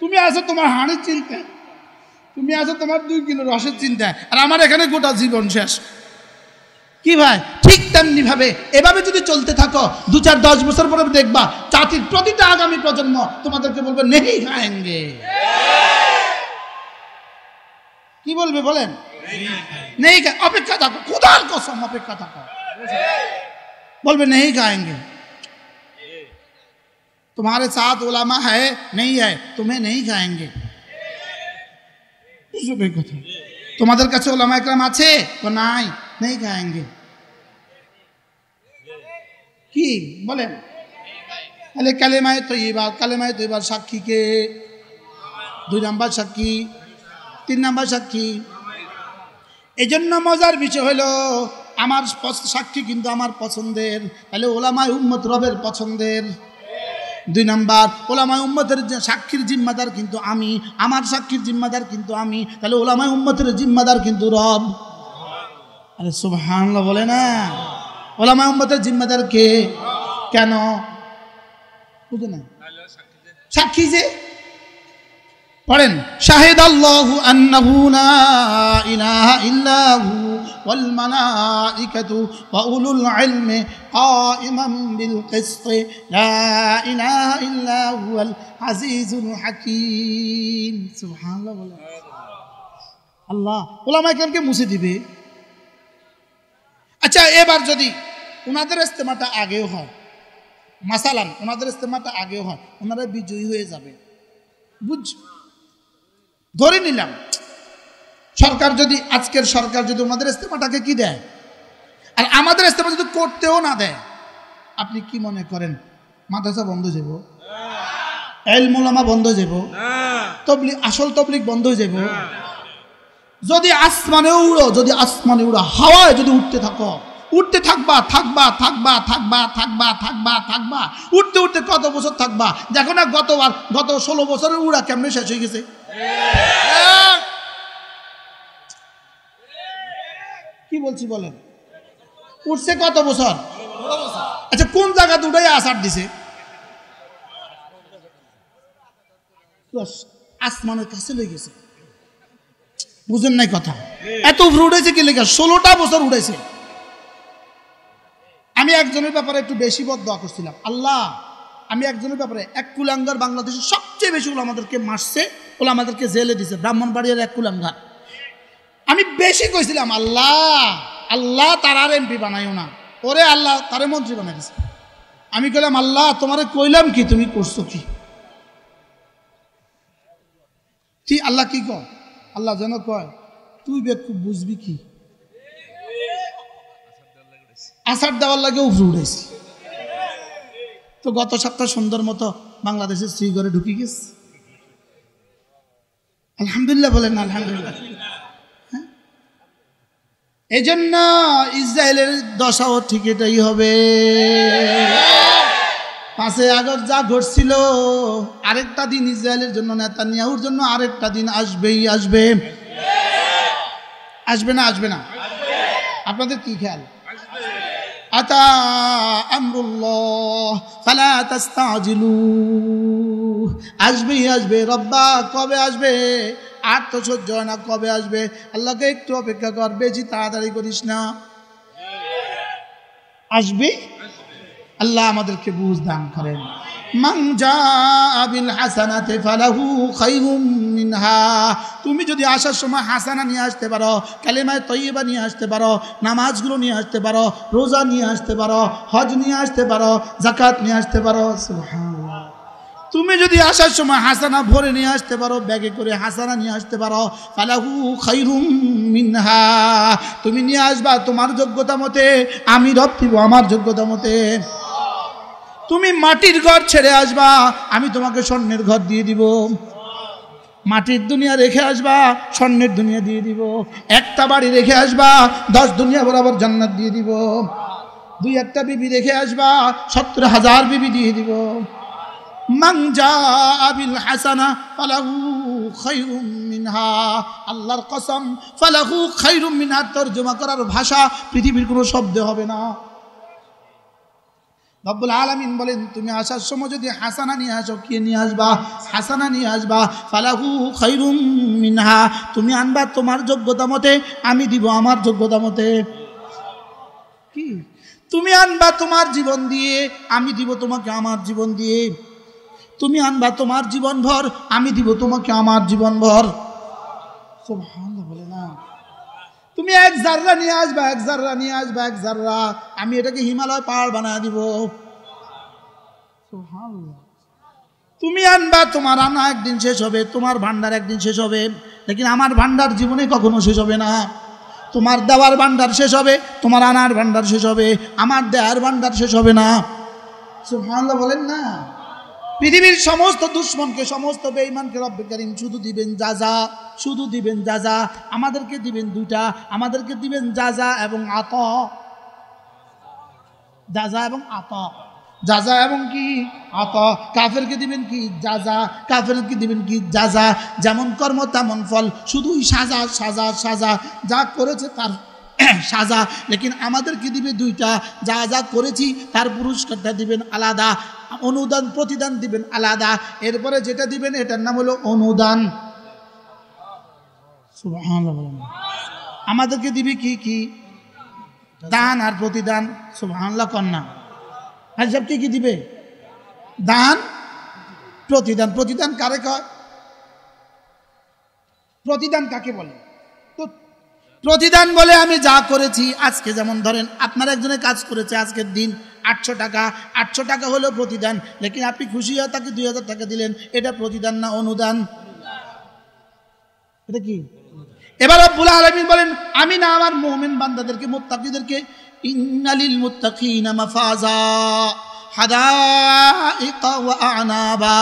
তুমি আছো তোমার হাঁড়ির চিন্তা। তুমি আছো তোমার 2 কিলো রসের চিন্তায়, আর আমার এখানে গোটা জীবন শেষ। কি ভাই? ঠিক তেমনি ভাবে এভাবে যদি চলতে থাকো 2-4-10 বছর পরে দেখবা জাতির প্রতিটা আগামী প্রজন্ম তোমাদেরকে বলবে নেহি খায়েঙ্গে। কি বলবে বলেন? নেই। অপেক্ষা থাকো, খোদার কসম অপেক্ষা থাকো, বলবে নেহি খায়েঙ্গে। तुम्हारे साथ उलामा है नहीं है, तुम्हें नहीं खाएंगे। কথা, তোমাদের কাছে উলামা একরাম আছে? নাই, নেই খাएंगे। কি বলেন? তাহলে কালেমায়ে তৈয়বা সাক্ষী কে? 2 নাম্বার সাক্ষী, 3 নাম্বার সাক্ষী। এই জন্য মজার বিষয় হলো আমার সাক্ষী কিন্তু আমার পছন্দের, তাহলে উলামায়ে উম্মত রবের পছন্দের। 2 নাম্বার, উলামায়ে উম্মতের সাক্ষীর জিম্মাদার কিন্তু আমি, আমার সাক্ষীর জিম্মাদার কিন্তু আমি, তাহলে উলামায়ে উম্মতের জিম্মাদার কিন্তু রব। আরে সুবহানাল্লাহ বলে না? উলামায়ে উম্মতের জিম্মাদার কে? কেন বুঝে না? সাক্ষী যে পড়েন, শাহিদাল্লাহু আন্নাহু লা ইলাহা ইল্লাহু ওয়াল মালাইকাতু ওয়া উলুল ইলমি কাইমান বিল কিসত লা ইলাহা ইল্লা হুয়াল আজিজুল হাকীম। সুবহানাল্লাহ বলেন। আল্লাহ উলামায়ে কেরামকে মুছে দিবে। আচ্ছা, এবার যদি ওনাদের ইস্তেমাটা আগেও হয়, মাসালান ওনাদের ইস্তেমাটা আগেও হয়, ওনারা বিজয়ী হয়ে যাবে, বুঝ ধরে নিলাম সরকার যদি, আজকের সরকার যদি ওনাদের ইস্তেমাটাকে কি দেয় আর আমাদের ইস্তেমা যদি করতেও না দেয়, আপনি কি মনে করেন মাদ্রাসা বন্ধ হয়ে যাব? ইলম উলামা বন্ধ হয়ে যাব? তবলিগ, আসল তবলিগ বন্ধ হয়ে যাব? যদি আসমানে উড়ো, যদি আসমানে উড়ো, হাওয়ায় যদি উঠতে থাকো, উঠতে থাকবা, থাকবা থাকবা থাকবা থাকবা থাকবা থাকবা, উঠতে উঠতে কত বছর থাকবা? দেখো না গত 16 বছরের উড়া কেমনে শেষ হয়ে গেছে। কি বলছি বলেন? উঠছে কত বছর? আচ্ছা, কোন জায়গা দুটাই আসার দিছে? আসমানের কাছে লেগে গেছে। বুঝেন নাই কথা? এত উপরে উঠেছে কি লেগে? 16টা বছর উঠেছে। আমি একজনের ব্যাপারে একটু বেশি বদদোয়া করছিলাম, আল্লাহ আমি একজনের ব্যাপারে, এক কুলাঙ্গার বাংলাদেশের সবচেয়ে বেশি ওলামাদেরকে মারছে, ওলামাদেরকে জেলে দিছে, ব্রাহ্মণবাড়িয়ার এক কুলাঙ্গার। আমি বেশি কইছিলাম আল্লাহ তার আর এমপি বানাইও না, ওরে আল্লাহ তারে মন্ত্রী বানাই দিছে। আমি কইলাম আল্লাহ তোমারে কইলাম কি, তুমি করছো কি? কি আল্লাহ কি কয়? আল্লাহ যেন কয় তুই খুব বুঝবি কি, আসার দেওয়ার লাগে উপরে উঠেছি। তো গত সপ্তাহ সুন্দর মতো বাংলাদেশের শ্রীগড়ে ঢুকি গেছে। আলহামদুলিল্লাহ বলেন, আলহামদুলিল্লাহ। এই জন্য ইসরায়েলের দশাও ঠিক এটাই হবে। 5 আগস্ট যা ঘটছিল, আরেকটা দিন ইসরায়েলের জন্য, নেতানিয়াহুর জন্য আরেকটা দিন আসবেই আসবে। আসবে না? আসবে না? আপনাদের কি খেয়াল? আতা আমরুল্লাহ ফালা তাস্তাজিলু, আসবেই আসবে। রব্বা কবে আসবে? আর তো সহ্য হয় না, কবে আসবে? আল্লাহকে একটু অপেক্ষা কর, বেশি তাড়াতাড়ি করিস না, আসবে। আল্লাহ আমাদেরকে বুঝ দান করেন। মান জাআ বিল হাসানাতি ফালাহু খায়রুম মিনহা, তুমি যদি আসার সময় হাসানা নিয়ে আসতে পারো, কালেমায়ে তয়্যিবা নিয়ে আসতে পারো, নামাজগুলো নিয়ে আসতে পারো, রোজা নিয়ে আসতে পারো, হজ নিয়ে আসতে পারো, যাকাত নিয়ে আসতে পারো, সুবহানাল্লাহ। তুমি যদি আসার সময় হাসানা ভরে নিয়ে আসতে পারো, ব্যাগে করে হাসানা নিয়ে আসতে পারো, ফালাহু খায়রুম মিনহা, তুমি নিয়ে আসবা তোমার যোগ্যতা মতে, আমি রব দিব আমার যোগ্যতা মতে। তুমি মাটির ঘর ছেড়ে আসবা, আমি তোমাকে স্বর্ণের ঘর দিয়ে দিব। মাটির দুনিয়া রেখে আসবা, স্বর্ণের দুনিয়া দিয়ে দিব। একটা বাড়ি রেখে আসবা, 10 দুনিয়া বরাবর জান্নাত দিয়ে দিব। 2-1টা বিবি রেখে আসবা, 70,000 বিবি দিয়ে দিব। মান জাআ বিল হাসানা ফালাহু খায়রুম মিনহা, আল্লাহর কসম, ফালাহু খায়রুম মিনহা তরজমা করার ভাষা পৃথিবীর কোনো শব্দ হবে না। রব্বুল আলামিন বলেন তুমি আসার সময় যদি হাসানা নিয়ে আসো, কি নিয়ে আসবা? হাসানা নিয়ে আসবা। ফালাহু খায়রুম মিনহা, তুমি আনবা তোমার যোগ্যতা মতে, আমি দিব আমার যোগ্যতা মতে। কি তুমি আনবা তোমার জীবন দিয়ে, আমি দিব তোমাকে আমার জীবন দিয়ে। তুমি আনবা তোমার জীবন ভর, আমি দিব তোমাকে আমার জীবন ভর। সুবহানাল্লাহ বলে না। তুমি এক জাররা নিয়ে আসবা, এক জাররা নিয়ে আসবা, এক জাররা, আমি এটাকে হিমালয় পাহাড় বানায় দিব। সুবহানাল্লাহ। তুমি আনবা, তোমার আনা একদিন শেষ হবে, তোমার ভান্ডার একদিন শেষ হবে, লেকিন আমার ভান্ডার জীবনে কখনো শেষ হবে না। তোমার দেওয়ার ভান্ডার শেষ হবে, তোমার আনার ভান্ডার শেষ হবে, আমার দেওয়ার ভান্ডার শেষ হবে না। সুবহানাল্লাহ বলেন না। পৃথিবীর সমস্ত দুশ্মনকে, সমস্ত বেঈমানকে রব্বে কারীম শুধু দিবেন যাজা, শুধু দিবেন যাজা। আমাদেরকে দিবেন দুইটা, আমাদেরকে দিবেন যাজা এবং আতা। যাজা এবং আতা, যাজা এবং কি আতা। কাফেরকে দিবেন কি যাজা, কাফেরকে দিবেন কি যাজা। যেমন কর্ম তেমন ফল, শুধুই সাজা সাজা সাজা, যা করেছে তার সাজা। লেকিন আমাদেরকে দিবে দুইটা, যা যা করেছি তার পুরস্কারটা দিবেন আলাদা, অনুদান প্রতিদান দিবেন আলাদা। এরপরে যেটা দিবেন এটার নাম হলো অনুদান। সুবহানাল্লাহ। আমাদেরকে দিবে কি কি? দান আর প্রতিদান। সুবহানাল্লাহ কন্যা সব কি কি দিবে? দান, প্রতিদান। প্রতিদান কারে কয়? প্রতিদান কাকে বলে? তো প্রতিদান বলে আমি যা করেছি, আজকে যেমন ধরেন আপনার একজনে কাজ করেছে আজকের দিন 800 টাকা, 800 টাকা হলো প্রতিদান। লেকিন আপনি খুশি হয়ে তাকে 2000 টাকা দিলেন, এটা প্রতিদান না অনুদান? এটা কি? এবার রব্বুল আলামিন বলেন আমি না আমার মুমিন বান্দাদেরকে, মুত্তাকিদেরকে, ইন্নালিল মুত্তাকিনা মাফাজা হাদাইকা ওয়া আ'নাবা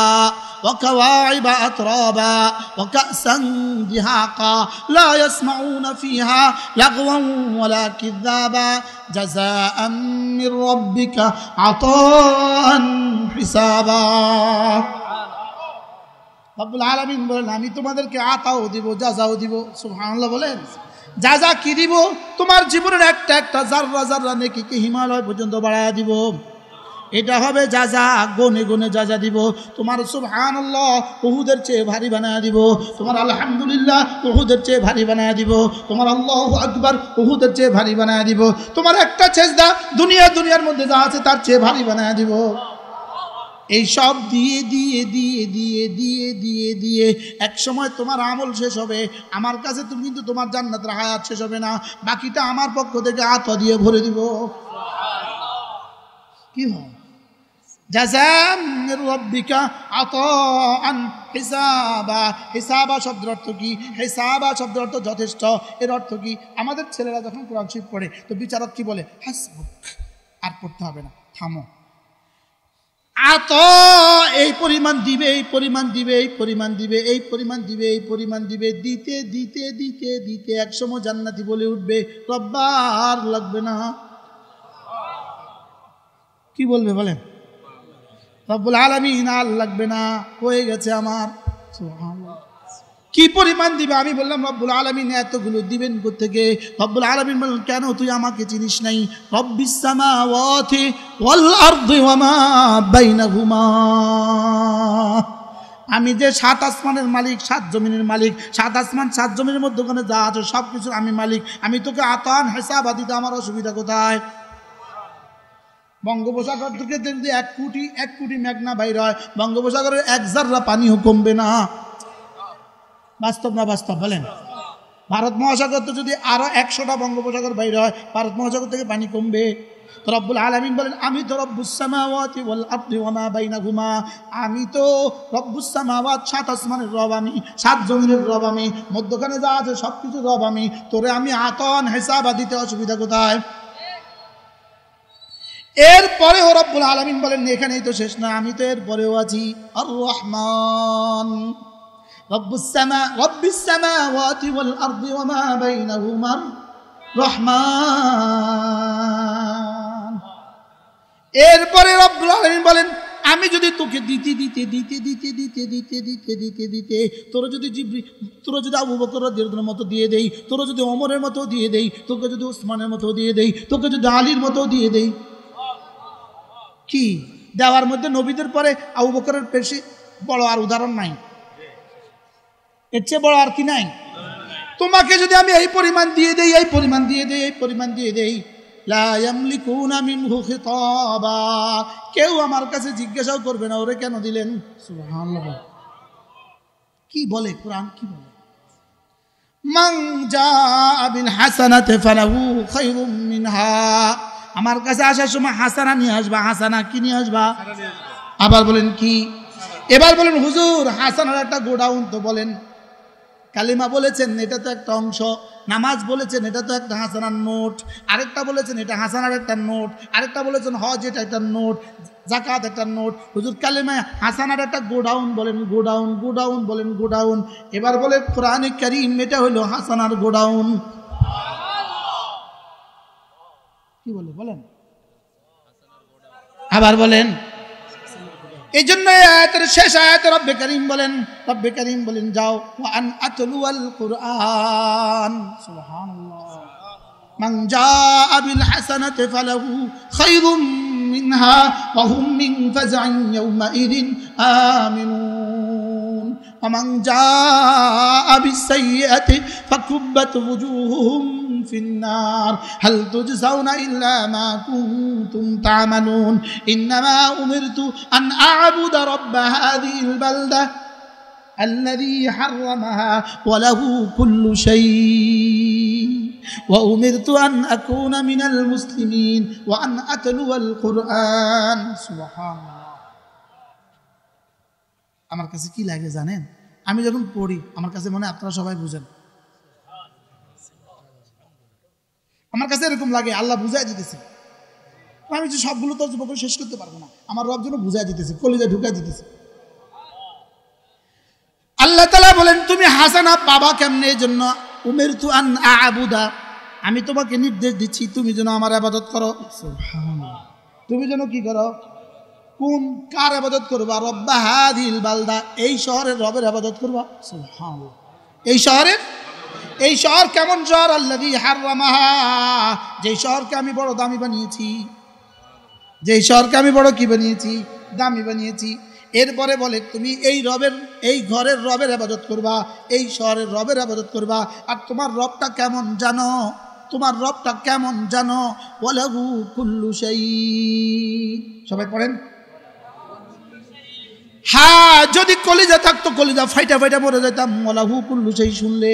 ওয়া কাওয়াইবা আতরাবা ওয়া কা'সান দিহাকা লা ইয়াসমাউনা ফিহা লাগওয়ান ওয়ালা কিযাবা জাযাআন মির রাব্বিকা আতাআন হিসাবা। রব্বুল আলামিন বলেন আমি তোমাদেরকে আতাও দিব, যাজাও দিব। সুবহানাল্লাহ বলেন। যাজা কি দিব? তোমার জীবনের একটা একটা জাররা জাররা নেকিকে হিমালয় পর্যন্ত বাড়ায়া দিব। এটা হবে যাজা, গনে গনে যাজা দিব। তোমার সুবহানাল্লাহ উহুদের চেয়ে ভারী বানায়া দিব, তোমার আলহামদুলিল্লাহ উহুদের চেয়ে ভারী বানায়া দিব, তোমার আল্লাহু আকবার উহুদের চেয়ে ভারী বানায়া দিব, তোমার একটা সেজদা দুনিয়ার মধ্যে যা আছে তার চেয়ে ভারী বানায়া দিব। এই সব দিয়ে দিয়ে দিয়ে দিয়ে দিয়ে দিয়ে দিয়ে এক সময় তোমার আমল শেষ হবে। আমার কাছে তুমি কিন্তু তোমার জান্নাতের হায়াত শেষ হবে না, বাকিটা আমার পক্ষ থেকে আতা দিয়ে ভরে দিব। কি হয়? জাযাআন মির রাব্বিকা আতাআন হিসাবা। হিসাবা শব্দের অর্থ কি? হিসাবা শব্দের অর্থ যথেষ্ট। এর অর্থ কি? আমাদের ছেলেরা যখন কোরআন শরীফ পড়ে তো বিচারক কি বলে? হাসবুক, আর পড়তে হবে না, থামো। আতা এই পরিমাণ দিবে, এই পরিমাণ দিবে, এই পরিমাণ দিবে, এই পরিমাণ দিবে, এই পরিমাণ দিবে, দিতে দিতে দিতে দিতে একসময় জান্নাতি বলে উঠবে রব্বা আর লাগবে না। কি বলবে বলেন? রব্বুল আলামিন আর লাগবে না, হয়ে গেছে আমার। সুবহানাল্লাহ। কি পরিমাণ দিবে? আমি বললাম রব্বুল আলামিন এতগুলো দিবেন কোত্থেকে? রব্বুল আলামিন বললেন কেন তুই আমাকে চিনিস নাই? রব্বিস সামাওয়াতি ওয়াল আরদি ওয়া মা বাইনাহুমা। আমি যে 7 আসমানের মালিক, 7 জমিনের মালিক, 7 আসমান 7 জমিনের মধ্যখানে যা আছে সব কিছুর আমি মালিক। আমি তোকে আতান হিসাবা দিতে আমার অসুবিধা কোথায়? বঙ্গোপসাগর থেকে যদি 1 কোটি মেঘনা বাইর হয়, বঙ্গোপসাগরের 1 জাররা পানিও কমবে না। বাস্তব না বাস্তব বলেন? ভারত মহাসাগর তো যদি আরো 100টা বঙ্গোপসাগর বাইরে হয়, ভারত মহাসাগর থেকে পানি কমবে। তো রব্বুল আলামিন বলেন আমি তো রব্বুস সামাওয়াতি ওয়াল আরদি ওয়া মা বাইনাহুমা। আমি তো রব্বুস সামাওয়াত, 7 আসমানের রব আমি, 7 জমিনের রব আমি, মধ্যখানে যা আছে সবকিছু রব আমি। তোরে আমি আতান হিসাবা দিতে অসুবিধা কোথায়? এরপরেও রব্বুল আলামিন বলেন এখানেই তো শেষ না, আমি তো এরপরেও আছি। আর রহমান রব্বিস সামাওয়াতি ওয়াল আরদি ওয়া মা বাইনাহুমা রহমান। এরপরে রব্বুল আলামিন বলেন আমি যদি তোকে দিতে দিতে দিতে দিতে দিতে দিতে দিতে দিতে দিতে তোর যদি আবু বকর রাদিয়াল্লাহু মতো দিয়ে দেই, তোর যদি ওমরের মতো দিয়ে দেই, তোকে যদি উসমানের মতো দিয়ে দেই, তোকে যদি আলীর মতো দিয়ে দেই, কি দেওয়ার মধ্যে নবীদের পরে আবু বকরের বেশি বড় আর উদাহরণ নাই, এর চেয়ে বড় আর কি নাই। তোমাকে যদি আমি এই পরিমাণ দিয়ে দেই, এই পরিমাণ দিয়ে দেই, এই পরিমাণ দিয়ে দেই, লা ইয়ামলিকুনা মিনহু খিতাবা, কেউ আমার কাছে জিজ্ঞাসাও করবে না ওরে কেন দিলেন। সুবহানাল্লাহ, কি বলে কোরআন, কি বলে, মান জাআ বিল হাসানাতি ফালাহু খায়রুম মিনহা, আমার কাছে আসার সময় হাসানা নিয়ে আসবা, হাসানা কি নিয়ে আসবা। আবার বলেন কি, এবার বলেন হুজুর হাসানার একটা গোডাউন তো বলেন, কালিমা বলেছেন এটা তো একটা অংশ, নামাজ বলেছেন এটা তো একটা হাসানার নোট, আরেকটা বলেছেন এটা হাসানার একটা নোট, আরেকটা বলেছেন হজ এটা একটা নোট, যাকাত একটা নোট। হুজুর কালিমা হাসানার একটা গোডাউন বলেন, গোডাউন, গোডাউন বলেন, গোডাউন। এবার বলে কোরআনে কারীম এটা হলো হাসানার গোডাউন। কি বলে বলেন, আবার বলেন। এই জন্য আয়াতের শেষ আয়াতে রব্বে কারীম বলেন যাও ওয়া আন আতলুয়াল কুরআন। সুবহানাল্লাহ, মান জাআ বিল হাসানাতি ফালাহু খায়রুম মিনহা ওয়া হুম মিন ফাজঈন ইয়াওমা ইযিন আমিনুন ওয়া মান জাআ বিস সাইয়্যাতি ফাকুব্বাত ওয়ুজুহুহুম ফিন্নার হাল তুজসাউনা ইল্লা মা কুনতুম তা'মালুন ইন্নামা উমিরতু আন আ'বুদা রাব্ব হাযিহিল বালদা الذي حرمها وله كل شيء وأمرت أن أكون من المسلمين وأن أتلو القرآن. سبحان الله. আমার কাছে কি লাগে জানেন, আমি যখন পড়ি আমার কাছে মনে হয় আপনারা সবাই বুঝেন, আমার কাছে এরকম লাগে আল্লাহ বুঝাই দিতেছে। আমি যে সবগুলো তর্জমা করে শেষ করতে পারবো না, আমার রব যেন বুঝাই দিতেছে, কলিজা ঢুকাই দিতেছে। আল্লাহ তাআলা বলেন তুমি হাসানা পাবা কেমনে, এই জন্য উমিরতু আন আ'বুদা, আমি তোমাকে নির্দেশ দিচ্ছি তুমি যেন আমার ইবাদত করো। সুবহানাল্লাহ, তুমি যেন কি করো, কোন কার ইবাদত করবা, রব্ব হাযিহিল বালদা, এই শহরের রবের ইবাদত করবা। সুবহানাল্লাহ, এই শহর কেমন শহর, আল্লাযী হাররামাহা, যেই শহরকে আমি বড় দামি বানিয়েছি, যেই শহরকে আমি বড় কি বানিয়েছি, দামি বানিয়েছি। এরপরে বলে তুমি এই রবের, এই ঘরের রবের ইবাদত করবা, এই শহরের রবের ইবাদত করবা। আর তোমার রবটা কেমন জানো, তোমার রবটা কেমন জানো, ওয়ালাহু কুল্লু শাই। সবাই পড়েন, হ্যাঁ যদি কলিজা থাকতো কলিজা ফাইটা ফাইটা মরে যেতাম। ওয়ালাহু কুল্লু শাই শুনলে,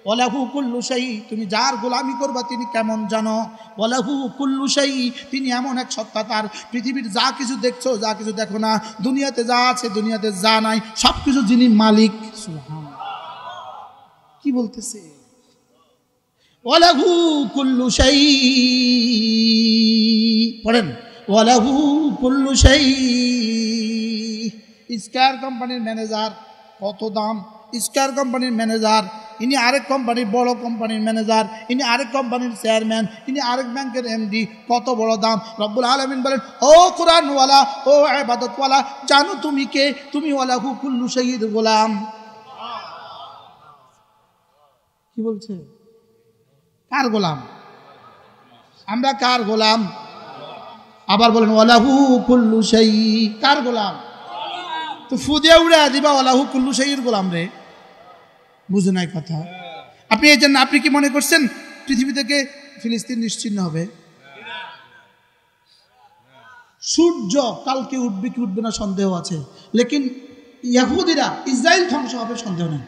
ওয়ালাহু কুল্লু শাই, তুমি যার গোলামি করবা তিনি কেমন জানো, ওয়ালাহু কুল্লু শাই, তিনি এমন এক সত্তা, তার পৃথিবীর যা কিছু দেখছো যা কিছু দেখো না, দুনিয়াতে যা আছে দুনিয়াতে যা নাই সব কিছু যিনি মালিক। সুবহানাল্লাহ, কি বলতেছে, ওয়ালাহু কুল্লু শাই, পড়েন ওয়ালাহু কুল্লু শাই। স্কয়ার কোম্পানির ম্যানেজার, কত দাম, স্কয়ার কোম্পানির ম্যানেজার, ইনি আরেক কোম্পানির বড় কোম্পানির ম্যানেজার, ইনি আরেক কোম্পানির চেয়ারম্যান, ইনি আরেক ব্যাংকের এমডি, কত বড় দাম। রব্বুল আলামিন বলেন ও কুরআনওয়ালা, ও ইবাদতওয়ালা, জানো তুমি কে, তুমি ওয়ালাহু কুল্লু শাইইর গোলাম। কি বলছে, কার গোলাম, আমরা কার গোলাম। আবার বলেন ওয়ালাহু কুল্লু শাই, কার গোলাম, তো ফুদিয়া উড়া দিবা ওয়ালাহু কুল্লু শাইইর গোলাম রে, বুঝে নাই কথা। আপনি এই জন্য আপনি কি মনে করছেন পৃথিবী থেকে ফিলিস্তিন নিশ্চিহ্ন হবে? সূর্য কালকে উঠবে কি উঠবে না সন্দেহ আছে, লেকিন ইহুদিরা ইসরায়েল ধ্বংস হবে সন্দেহ নেই।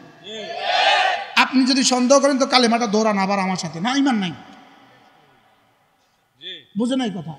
আপনি যদি সন্দেহ করেন তো কালেমাটা দৌড়ান আবার আমার সাথে, না ইমান নাই, বুঝে নাই কথা।